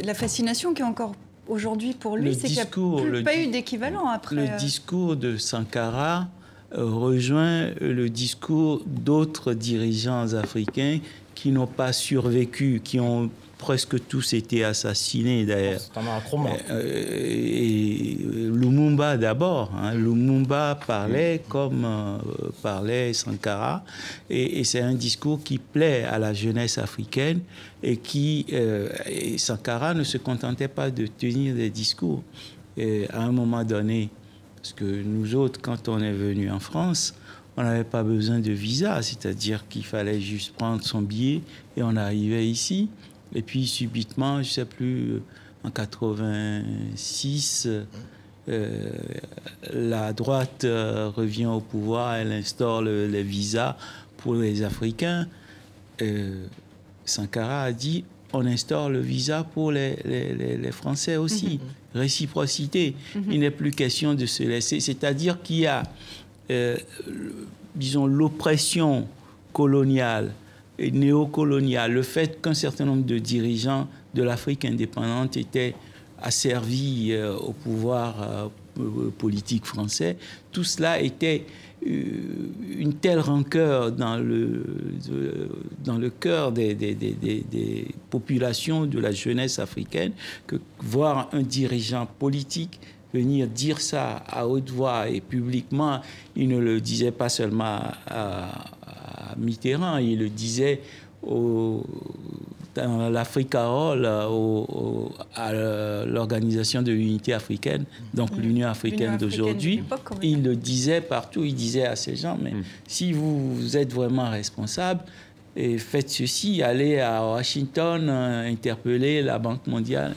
la fascination qui est encore aujourd'hui pour lui, c'est qu'il n'y a pas eu d'équivalent après. Le discours de Sankara rejoint le discours d'autres dirigeants africains qui n'ont pas survécu, qui ont presque tous été assassinés d'ailleurs. Et Lumumba d'abord. Lumumba parlait comme parlait Sankara. Et c'est un discours qui plaît à la jeunesse africaine et et Sankara ne se contentait pas de tenir des discours. Et à un moment donné, parce que nous autres, quand on est venus en France, on n'avait pas besoin de visa, c'est-à-dire qu'il fallait juste prendre son billet et on arrivait ici. Et puis subitement, je ne sais plus, en 86, la droite revient au pouvoir, elle instaure les visas pour les Africains. Sankara a dit, on instaure le visa pour les Français aussi. Réciprocité. Il n'est plus question de se laisser. C'est-à-dire qu'il y a, disons, l'oppression coloniale et néocoloniale, le fait qu'un certain nombre de dirigeants de l'Afrique indépendante étaient asservis au pouvoir politique français, tout cela était une telle rancœur dans le cœur des populations de la jeunesse africaine que voir un dirigeant politique venir dire ça à haute voix et publiquement, il ne le disait pas seulement à Mitterrand, il le disait dans l'Africa Hall, à l'Organisation de l'Unité africaine, donc l'Union africaine d'aujourd'hui. Il le disait partout, il disait à ces gens, mais si vous êtes vraiment responsable, et faites ceci, allez à Washington, interpeller la Banque mondiale.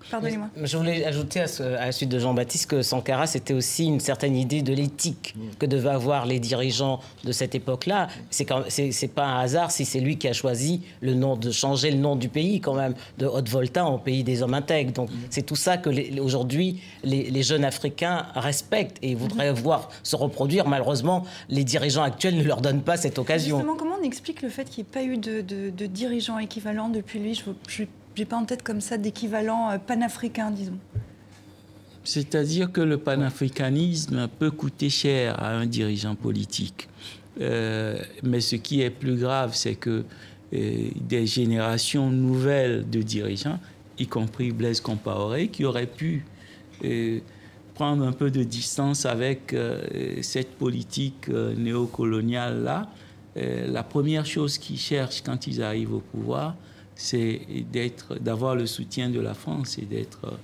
Pardonnez-moi. Je voulais ajouter à la suite de Jean-Baptiste que Sankara, c'était aussi une certaine idée de l'éthique que devaient avoir les dirigeants de cette époque-là. C'est pas un hasard si c'est lui qui a choisi de changer le nom du pays, quand même, de Haute-Volta en pays des hommes intègres. Donc c'est tout ça que aujourd'hui les jeunes Africains respectent et voudraient voir se reproduire. Malheureusement, les dirigeants actuels ne leur donnent pas cette occasion. Justement, comment on explique le fait qu'il n'y ait pas eu de dirigeants équivalents depuis lui? Je n'ai pas en tête comme ça d'équivalent panafricain, disons. C'est-à-dire que le panafricanisme peut coûter cher à un dirigeant politique. Mais ce qui est plus grave, c'est que des générations nouvelles de dirigeants, y compris Blaise Compaoré, qui auraient pu prendre un peu de distance avec cette politique néocoloniale-là, la première chose qu'ils cherchent quand ils arrivent au pouvoir, c'est d'avoir le soutien de la France et d'être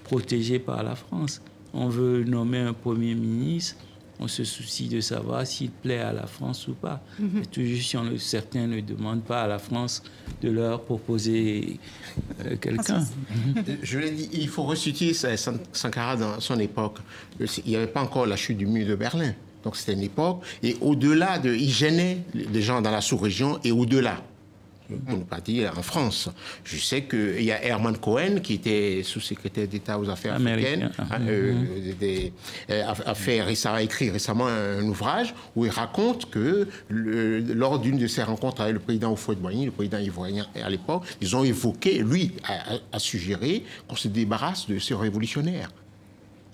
protégé par la France. On veut nommer un Premier ministre, on se soucie de savoir s'il plaît à la France ou pas. Et toujours si certains ne demandent pas à la France de leur proposer quelqu'un. Je l'ai dit, il faut resituer Sankara dans son époque. Il n'y avait pas encore la chute du mur de Berlin. Donc c'était une époque, et au-delà il gênait les gens dans la sous-région et au-delà. Pour ne pas dire en France. Je sais qu'il y a Herman Cohen, qui était sous-secrétaire d'État aux affaires africaines, a écrit récemment un ouvrage où il raconte que lors d'une de ses rencontres avec le président Houphouët-Boigny, le président ivoirien à l'époque, ils ont évoqué, lui a suggéré qu'on se débarrasse de ces révolutionnaires.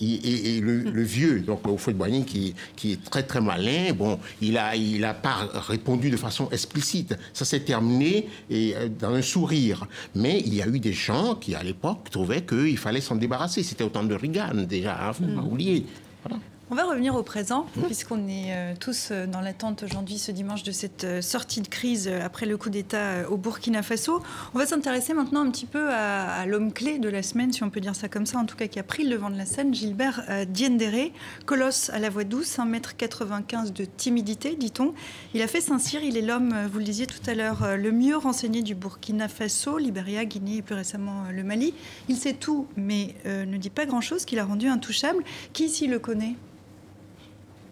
Et le vieux, donc Houphouët-Boigny, qui est très très malin, bon, il a pas répondu de façon explicite. Ça s'est terminé dans un sourire. Mais il y a eu des gens qui, à l'époque, trouvaient qu'il fallait s'en débarrasser. C'était au temps de Reagan, déjà, hein, faut pas oublier. Voilà. On va revenir au présent, puisqu'on est tous dans l'attente aujourd'hui, ce dimanche, de cette sortie de crise après le coup d'État au Burkina Faso. On va s'intéresser maintenant un petit peu à l'homme clé de la semaine, si on peut dire ça comme ça, en tout cas qui a pris le devant de la scène, Gilbert Diendéré, colosse à la voix douce, 1,95 m de timidité, dit-on. Il a fait Saint-Cyr, il est l'homme, vous le disiez tout à l'heure, le mieux renseigné du Burkina Faso, Libéria, Guinée et plus récemment le Mali. Il sait tout, mais ne dit pas grand-chose, qu'il a rendu intouchable. Qui ici le connaît ?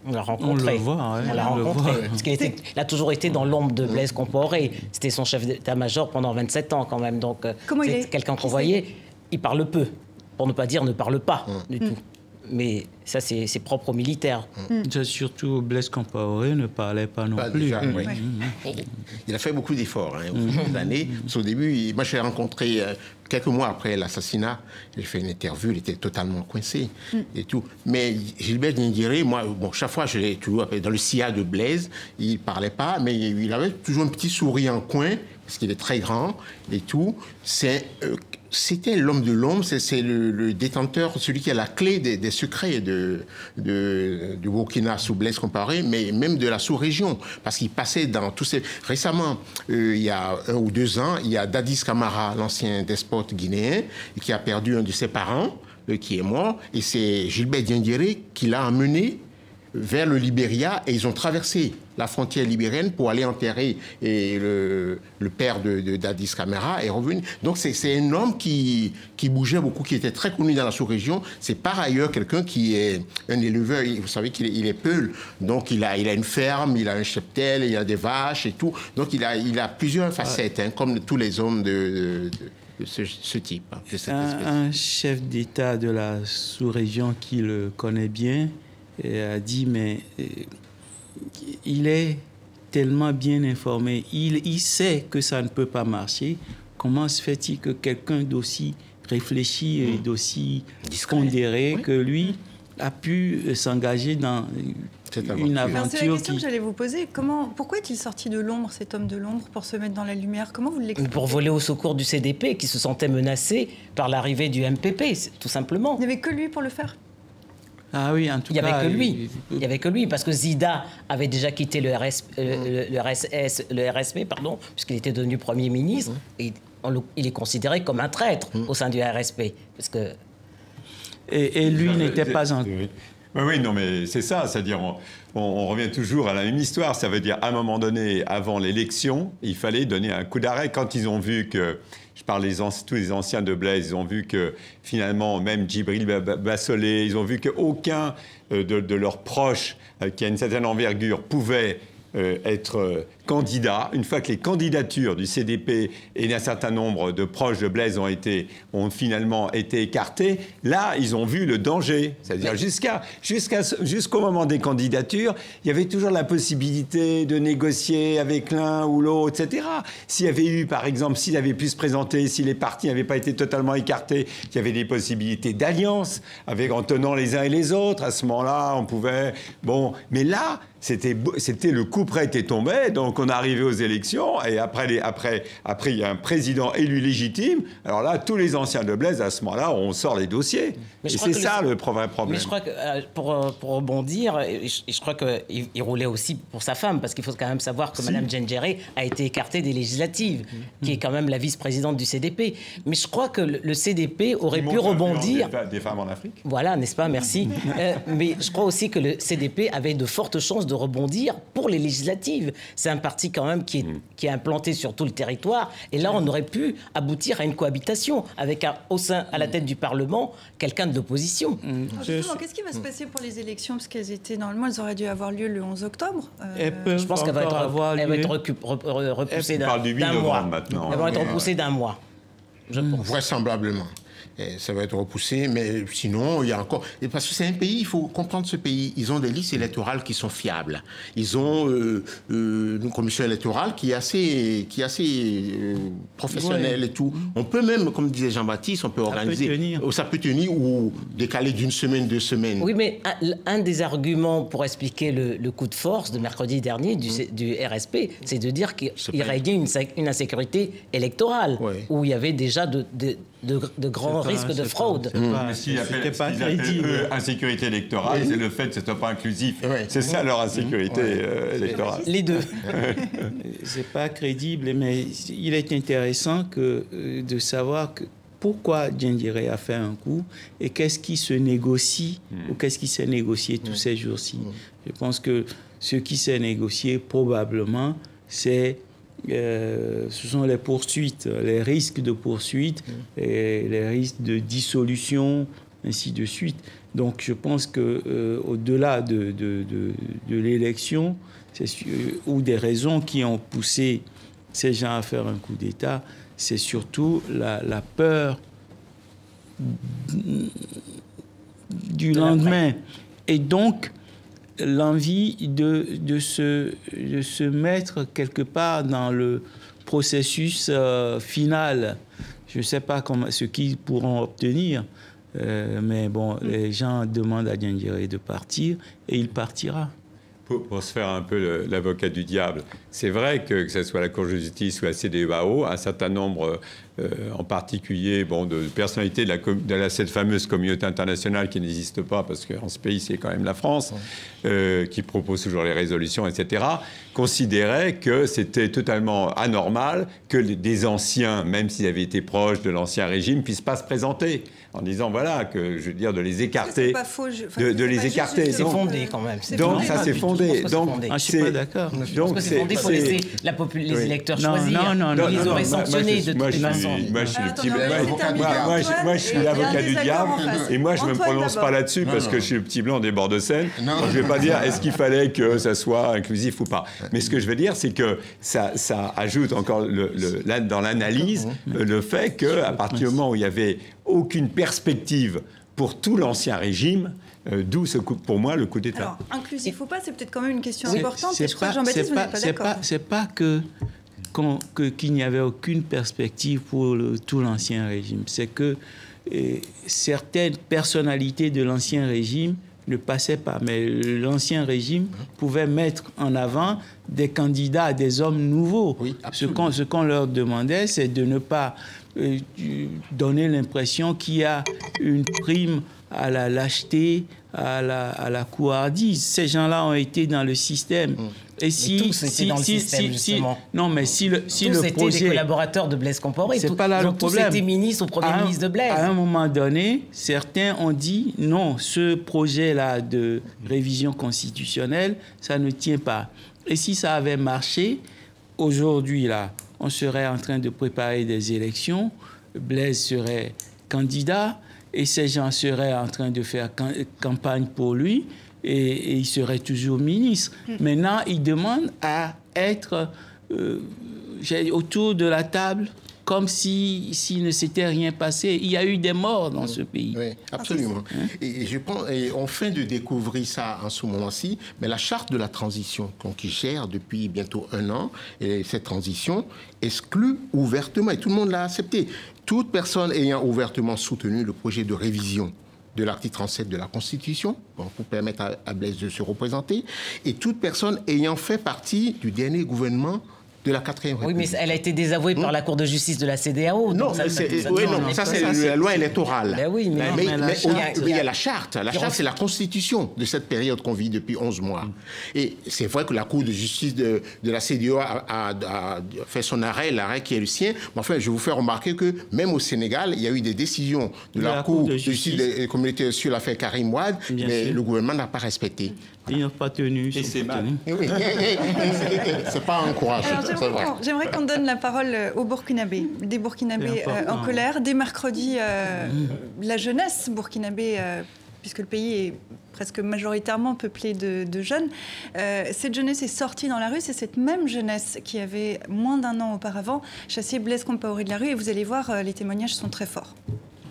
On l'a rencontré. On le voit, ouais, on l'a rencontré. Parce qu'il a toujours été dans l'ombre de Blaise Compaoré. C'était son chef d'état-major pendant 27 ans quand même. Donc, c'est quelqu'un qu'on voyait. Il parle peu, pour ne pas dire ne parle pas du tout. mais ça, c'est propre aux militaires. Surtout, Blaise Compaoré ne parlait pas non plus. Déjà, oui. Il a fait beaucoup d'efforts au fil des années. Parce qu'au début, moi, je l'ai rencontré quelques mois après l'assassinat. J'ai fait une interview, il était totalement coincé et tout. Mais Gilbert Diendéré, moi, chaque fois, je l'ai toujours dans le sillage de Blaise, il ne parlait pas, mais il avait toujours un petit sourire en coin, parce qu'il est très grand et tout. C'était l'homme de l'ombre, c'est le détenteur, celui qui a la clé des secrets du Burkina sous Blaise Compaoré, mais même de la sous-région, parce qu'il passait dans tous ces... Récemment, il y a 1 ou 2 ans, il y a Dadis Camara, l'ancien despote guinéen, qui a perdu un de ses parents, qui est mort, et c'est Gilbert Diendéré qui l'a emmené vers le Libéria, et ils ont traversé la frontière libérienne pour aller enterrer le père de Dadis Camara est revenu. Donc c'est un homme qui bougeait beaucoup, qui était très connu dans la sous-région. C'est par ailleurs quelqu'un qui est un éleveur. Vous savez qu'il est peul, donc il a une ferme, il a un cheptel, il a des vaches et tout. Donc il a plusieurs facettes, comme tous les hommes de ce type. De cette espèce. Un chef d'État de la sous-région qui le connaît bien a dit, mais il est tellement bien informé, il sait que ça ne peut pas marcher. Comment se fait-il que quelqu'un d'aussi réfléchi et d'aussi pondéré que lui a pu s'engager dans une aventure c'est la question que j'allais vous poser. Pourquoi est-il sorti de l'ombre, cet homme de l'ombre, pour se mettre dans la lumière? Comment vous l'expliquez? Pour voler au secours du CDP, qui se sentait menacé par l'arrivée du MPP, tout simplement. Il n'y avait que lui pour le faire? Ah oui, en tout cas... Il n'y avait que lui, parce que Zida avait déjà quitté le RSP, puisqu'il était devenu Premier ministre, et il est considéré comme un traître au sein du RSP. Parce que... et lui n'était pas en... Oui, non, mais c'est ça, c'est-à-dire on revient toujours à la même histoire. Ça veut dire, à un moment donné, avant l'élection, il fallait donner un coup d'arrêt. Quand ils ont vu que, je parle tous les anciens de Blaise, ils ont vu que finalement, même Djibril Bassolé, ils ont vu qu'aucun de leurs proches qui a une certaine envergure pouvait être candidat. Une fois que les candidatures du CDP et d'un certain nombre de proches de Blaise ont finalement été écartées, là, ils ont vu le danger. C'est-à-dire jusqu'au moment des candidatures, il y avait toujours la possibilité de négocier avec l'un ou l'autre, etc. S'il y avait eu, par exemple, s'il avait pu se présenter, si les partis n'avaient pas été totalement écartés, il y avait des possibilités d'alliance en tenant les uns et les autres. À ce moment-là, on pouvait... Bon, mais là, c'était le coup près qui est tombé, donc on est arrivé aux élections, et après, il y a un président élu légitime. Alors là, tous les anciens de Blaise, à ce moment-là, on sort les dossiers. Et c'est ça le problème. Mais je crois que, pour rebondir, je crois qu'il roulait aussi pour sa femme, parce qu'il faut quand même savoir que Mme Diendéré a été écartée des législatives, qui est quand même la vice-présidente du CDP. Mais je crois que le CDP aurait pu rebondir... Des femmes en Afrique. Voilà, n'est-ce pas? Merci. Mais je crois aussi que le CDP avait de fortes chances de rebondir pour les législatives. C'est un parti quand même qui est implanté sur tout le territoire. Et là, on aurait pu aboutir à une cohabitation avec à la tête du Parlement, quelqu'un de l'opposition. Justement, qu'est-ce qui va se passer pour les élections? Parce qu'elles étaient, normalement, elles auraient dû avoir lieu le 11 octobre. Je pense qu'elle va être repoussée d'un mois. Maintenant. Elle va être repoussée d'un mois, je pense. Vraisemblablement. Ça va être repoussé, mais sinon, il y a encore... Et parce que c'est un pays, il faut comprendre ce pays. Ils ont des listes électorales qui sont fiables. Ils ont une commission électorale qui est assez professionnelle et tout. On peut même, comme disait Jean-Baptiste, on peut organiser... Ça peut tenir ou décaler d'une semaine, 2 semaines. Oui, mais un des arguments pour expliquer le coup de force de mercredi dernier du RSP, c'est de dire qu'il régnait une insécurité électorale, où il y avait déjà de grands risques de fraude. C'était pas crédible. Insécurité électorale, c'est le fait que ce ne soit pas inclusif. C'est ça leur insécurité électorale. Les deux. C'est pas crédible, mais il est intéressant de savoir pourquoi Diendéré a fait un coup et qu'est-ce qui se négocie ou qu'est-ce qui s'est négocié tous ces jours-ci. Je pense que ce qui s'est négocié probablement, ce sont les poursuites, les risques de poursuite, et les risques de dissolution, ainsi de suite. Donc je pense qu'au-delà de l'élection, ou des raisons qui ont poussé ces gens à faire un coup d'État, c'est surtout la peur du lendemain. Et donc, l'envie de se mettre quelque part dans le processus final. Je ne sais pas ce qu'ils pourront obtenir, mais bon, les gens demandent à Diendéré de partir et il partira. Pour se faire un peu l'avocat du diable, c'est vrai que ce soit la Cour de justice ou la CEDEAO, un certain nombre, en particulier de personnalités de cette fameuse communauté internationale qui n'existe pas, parce qu'en ce pays, c'est quand même la France, qui propose toujours les résolutions, etc., considéraient que c'était totalement anormal que des anciens, même s'ils avaient été proches de l'ancien régime, puissent pas se présenter, en disant, voilà, que je veux dire, de les écarter. C'est pas faux, de les écarter. C'est fondé quand même. Donc, ça c'est fondé. Donc, je ne suis pas d'accord. Donc, c'est fondé pour laisser les électeurs choisir. Non, ils les auraient sanctionnés de toute façon. Moi, je suis le petit... Moi, je suis l'avocat du diable. Et moi, je ne me prononce pas là-dessus parce que je suis le petit blanc des bords de Seine. Donc, je ne vais pas dire est-ce qu'il fallait que ça soit inclusif ou pas. Mais ce que je veux dire, c'est que ça ajoute encore dans l'analyse le fait qu'à partir du moment où il n'y avait aucune perspective pour tout l'ancien régime, d'où pour moi le coup d'État. Alors, inclusif ou pas, c'est peut-être quand même une question importante. Et je crois que Jean-Baptiste, vous n'êtes pas d'accord. C'est pas qu'il n'y avait aucune perspective pour tout l'ancien régime. C'est que certaines personnalités de l'ancien régime ne passaient pas. Mais l'ancien régime pouvait mettre en avant des candidats, des hommes nouveaux. Oui, ce qu'on leur demandait, c'est de ne pas donner l'impression qu'il y a une prime à la lâcheté, à la couardise. Ces gens-là ont été dans le système. Et non, mais si le projet... des collaborateurs de Blaise Compaoré. C'est pas là le problème. Tous étaient ministres au Premier ministre de Blaise. À un moment donné, certains ont dit non, ce projet-là de révision constitutionnelle, ça ne tient pas. Et si ça avait marché, aujourd'hui, là, on serait en train de préparer des élections, Blaise serait candidat, et ces gens seraient en train de faire campagne pour lui, et il serait toujours ministre. Maintenant, il demande à être autour de la table comme s'il ne s'était rien passé. Il y a eu des morts dans ce pays. Oui, absolument. Et on fait de découvrir ça en ce moment-ci, mais la charte de la transition qui gère depuis bientôt 1 an, et cette transition exclut ouvertement, et tout le monde l'a accepté, toute personne ayant ouvertement soutenu le projet de révision de l'article 37 de la Constitution, pour permettre à Blaise de se représenter, et toute personne ayant fait partie du dernier gouvernement de la 4e République. Oui, mais elle a été désavouée par la Cour de justice de la CEDEAO. Non, ça c'est la loi électorale. Ben oui, mais il y a la charte. La charte, c'est la constitution de cette période qu'on vit depuis 11 mois. Et c'est vrai que la Cour de justice de la CEDEAO a fait son arrêt, l'arrêt qui est le sien. Mais enfin, je vous fais remarquer que même au Sénégal, il y a eu des décisions de la Cour de justice des communautés sur l'affaire Karim Wade, mais le gouvernement n'a pas respecté. Ils n'ont pas tenu. Et c'est mal. C'est pas encourageant. J'aimerais qu'on donne la parole aux Burkinabés, des Burkinabés en colère. Dès mercredi, la jeunesse burkinabé, puisque le pays est presque majoritairement peuplé de jeunes, cette jeunesse est sortie dans la rue. C'est cette même jeunesse qui avait moins d'1 an auparavant chassé Blaise Compaoré de la rue. Et vous allez voir, les témoignages sont très forts.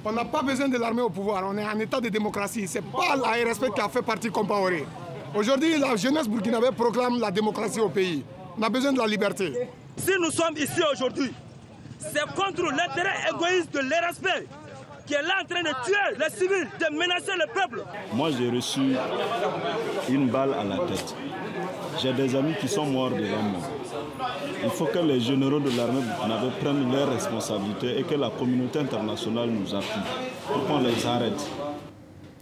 On n'a pas besoin de l'armée au pouvoir. On est en état de démocratie. Ce n'est pas l'ARSP qui a fait partie Compaoré. Aujourd'hui, la jeunesse burkinabé proclame la démocratie au pays. On a besoin de la liberté. Si nous sommes ici aujourd'hui, c'est contre l'intérêt égoïste de l'ARSP qui est là en train de tuer les civils, de menacer le peuple. Moi, j'ai reçu une balle à la tête. J'ai des amis qui sont morts devant moi. Il faut que les généraux de l'armée burkinabé prennent leurs responsabilités et que la communauté internationale nous appuie pour qu'on les arrête.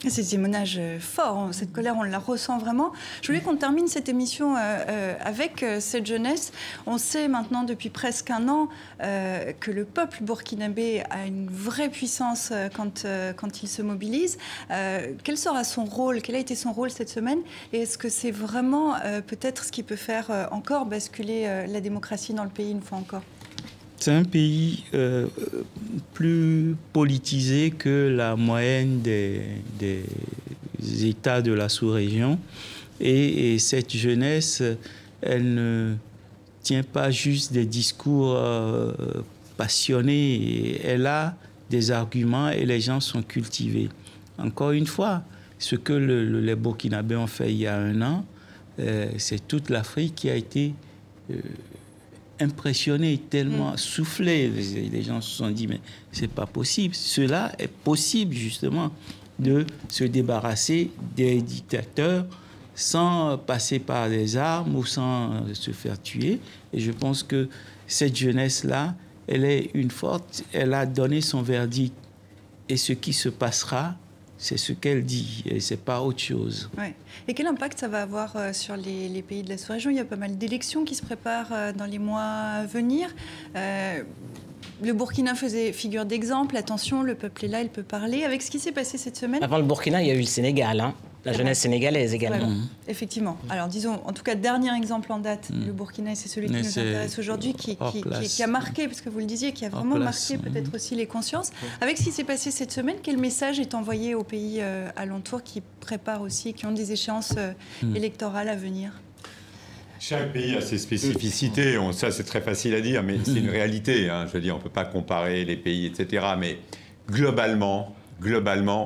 Ces témoignages forts, cette colère, on la ressent vraiment. Je voulais qu'on termine cette émission avec cette jeunesse. On sait maintenant depuis presque 1 an que le peuple burkinabé a une vraie puissance quand il se mobilise. Quel sera son rôle? Quel a été son rôle cette semaine? Et est-ce que c'est vraiment peut-être ce qui peut faire encore basculer la démocratie dans le pays une fois encore? C'est un pays plus politisé que la moyenne des États de la sous-région. Et cette jeunesse, elle ne tient pas juste des discours passionnés. Elle a des arguments et les gens sont cultivés. encore une fois, ce que les Burkinabés ont fait il y a 1 an, c'est toute l'Afrique qui a été impressionnée, tellement soufflée. Les gens se sont dit, mais c'est pas possible. Cela est possible, justement, de se débarrasser des dictateurs sans passer par les armes ou sans se faire tuer. Et je pense que cette jeunesse-là, elle est une forte, elle a donné son verdict. Et ce qui se passera, c'est ce qu'elle dit, et ce n'est pas autre chose. Ouais. Et quel impact ça va avoir sur les pays de la sous-région? Il y a pas mal d'élections qui se préparent dans les mois à venir. Le Burkina faisait figure d'exemple. Attention, le peuple est là, il peut parler. Avec ce qui s'est passé cette semaine... Avant le Burkina, il y a eu le Sénégal, hein. La jeunesse sénégalaise également. Ouais, effectivement. Alors disons, en tout cas, dernier exemple en date, le Burkina, et c'est celui qui nous intéresse aujourd'hui, qui a marqué, parce que vous le disiez, qui a vraiment marqué peut-être aussi les consciences. Avec ce qui s'est passé cette semaine, quel message est envoyé aux pays alentours qui préparent aussi, qui ont des échéances électorales à venir? Chaque pays a ses spécificités. Ça, c'est très facile à dire, mais c'est une réalité. Hein. Je veux dire, on ne peut pas comparer les pays, etc. Mais globalement,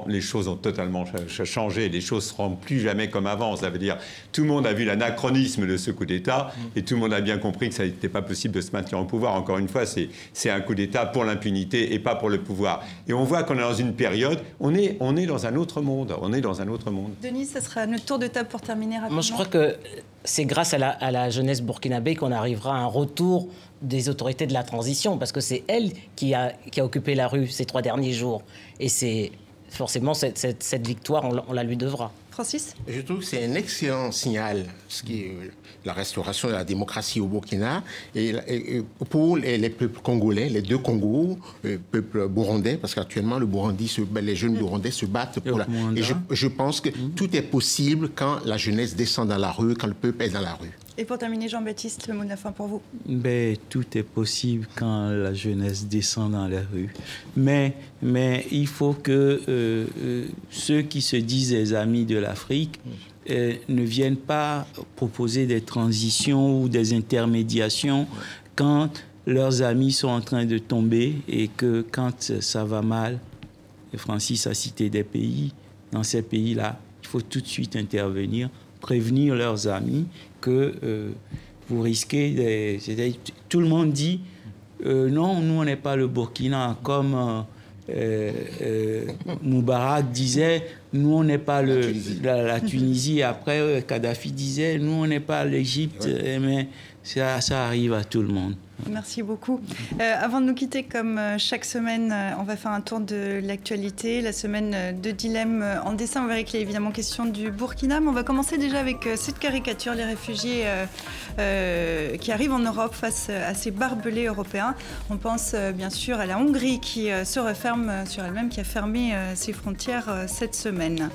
les choses ont totalement changé. Les choses ne seront plus jamais comme avant. Ça veut dire, tout le monde a vu l'anachronisme de ce coup d'État et tout le monde a bien compris que ça n'était pas possible de se maintenir au pouvoir. Encore une fois, c'est un coup d'État pour l'impunité et pas pour le pouvoir. Et on voit qu'on est dans une période, on est dans un autre monde. On est dans un autre monde. Denis, ça sera notre tour de table pour terminer rapidement. Moi, je crois que c'est grâce à la jeunesse burkinabé qu'on arrivera à un retour des autorités de la transition, parce que c'est elle qui a occupé la rue ces 3 derniers jours. Et c'est forcément cette victoire, on la lui devra. Francis? Je trouve que c'est un excellent signal, ce qui est la restauration de la démocratie au Burkina, et pour les peuples congolais, les 2 Congos, peuple burundais, parce qu'actuellement les jeunes burundais se battent pour la... Et je pense que tout est possible quand la jeunesse descend dans la rue, quand le peuple est dans la rue. Et pour terminer, Jean-Baptiste, le mot de la fin pour vous. Tout est possible quand la jeunesse descend dans les rues. Mais il faut que ceux qui se disent les amis de l'Afrique ne viennent pas proposer des transitions ou des intermédiations quand leurs amis sont en train de tomber et que quand ça va mal, et Francis a cité des pays, dans ces pays-là, il faut tout de suite intervenir, prévenir leurs amis que vous risquez... Tout le monde dit non, nous on n'est pas le Burkina, comme Moubarak disait, nous on n'est pas la Tunisie, après Kadhafi disait, nous on n'est pas l'Égypte, mais ça arrive à tout le monde. Merci beaucoup. Avant de nous quitter, comme chaque semaine, on va faire un tour de l'actualité. La semaine de dilemme en dessin, vous verrez qu'il est évidemment question du Burkina. Mais on va commencer déjà avec cette caricature, les réfugiés qui arrivent en Europe face à ces barbelés européens. On pense bien sûr à la Hongrie qui se referme sur elle-même, qui a fermé ses frontières cette semaine.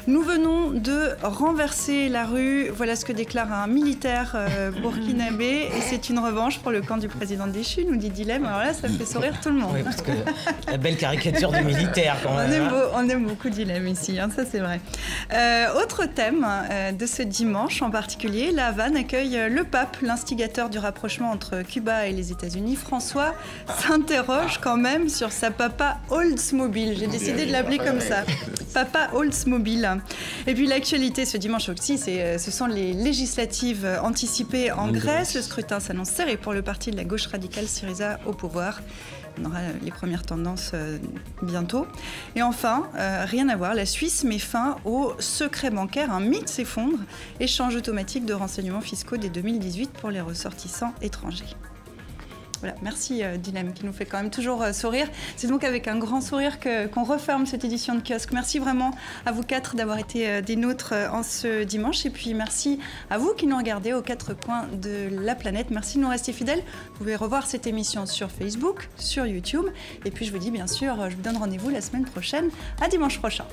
Nous venons de renverser la rue. Voilà ce que déclare un militaire burkinabé. Et c'est une revanche pour le camp du président déchu, nous dit Dilemme. Alors là, ça fait sourire tout le monde. Oui, parce que la belle caricature du militaire, quand même. On aime beaucoup Dilemme ici, hein, ça c'est vrai. Autre thème de ce dimanche en particulier, la Havane accueille le pape, l'instigateur du rapprochement entre Cuba et les États-Unis. François s'interroge quand même sur sa Papa Oldsmobile. J'ai décidé de l'appeler comme ça. Papa Oldsmobile. Et puis l'actualité ce dimanche aussi, ce sont les législatives anticipées en Grèce. Le scrutin s'annonce serré pour le parti de la gauche radicale Syriza au pouvoir. On aura les premières tendances bientôt. Et enfin, rien à voir, la Suisse met fin au secret bancaire. Un mythe s'effondre. Échange automatique de renseignements fiscaux dès 2018 pour les ressortissants étrangers. Voilà, merci Dilemme qui nous fait quand même toujours sourire. C'est donc avec un grand sourire qu'on referme cette édition de Kiosque. Merci vraiment à vous 4 d'avoir été des nôtres en ce dimanche. Et puis merci à vous qui nous regardez aux 4 coins de la planète. Merci de nous rester fidèles. Vous pouvez revoir cette émission sur Facebook, sur YouTube. Et puis je vous dis bien sûr, je vous donne rendez-vous la semaine prochaine. À dimanche prochain.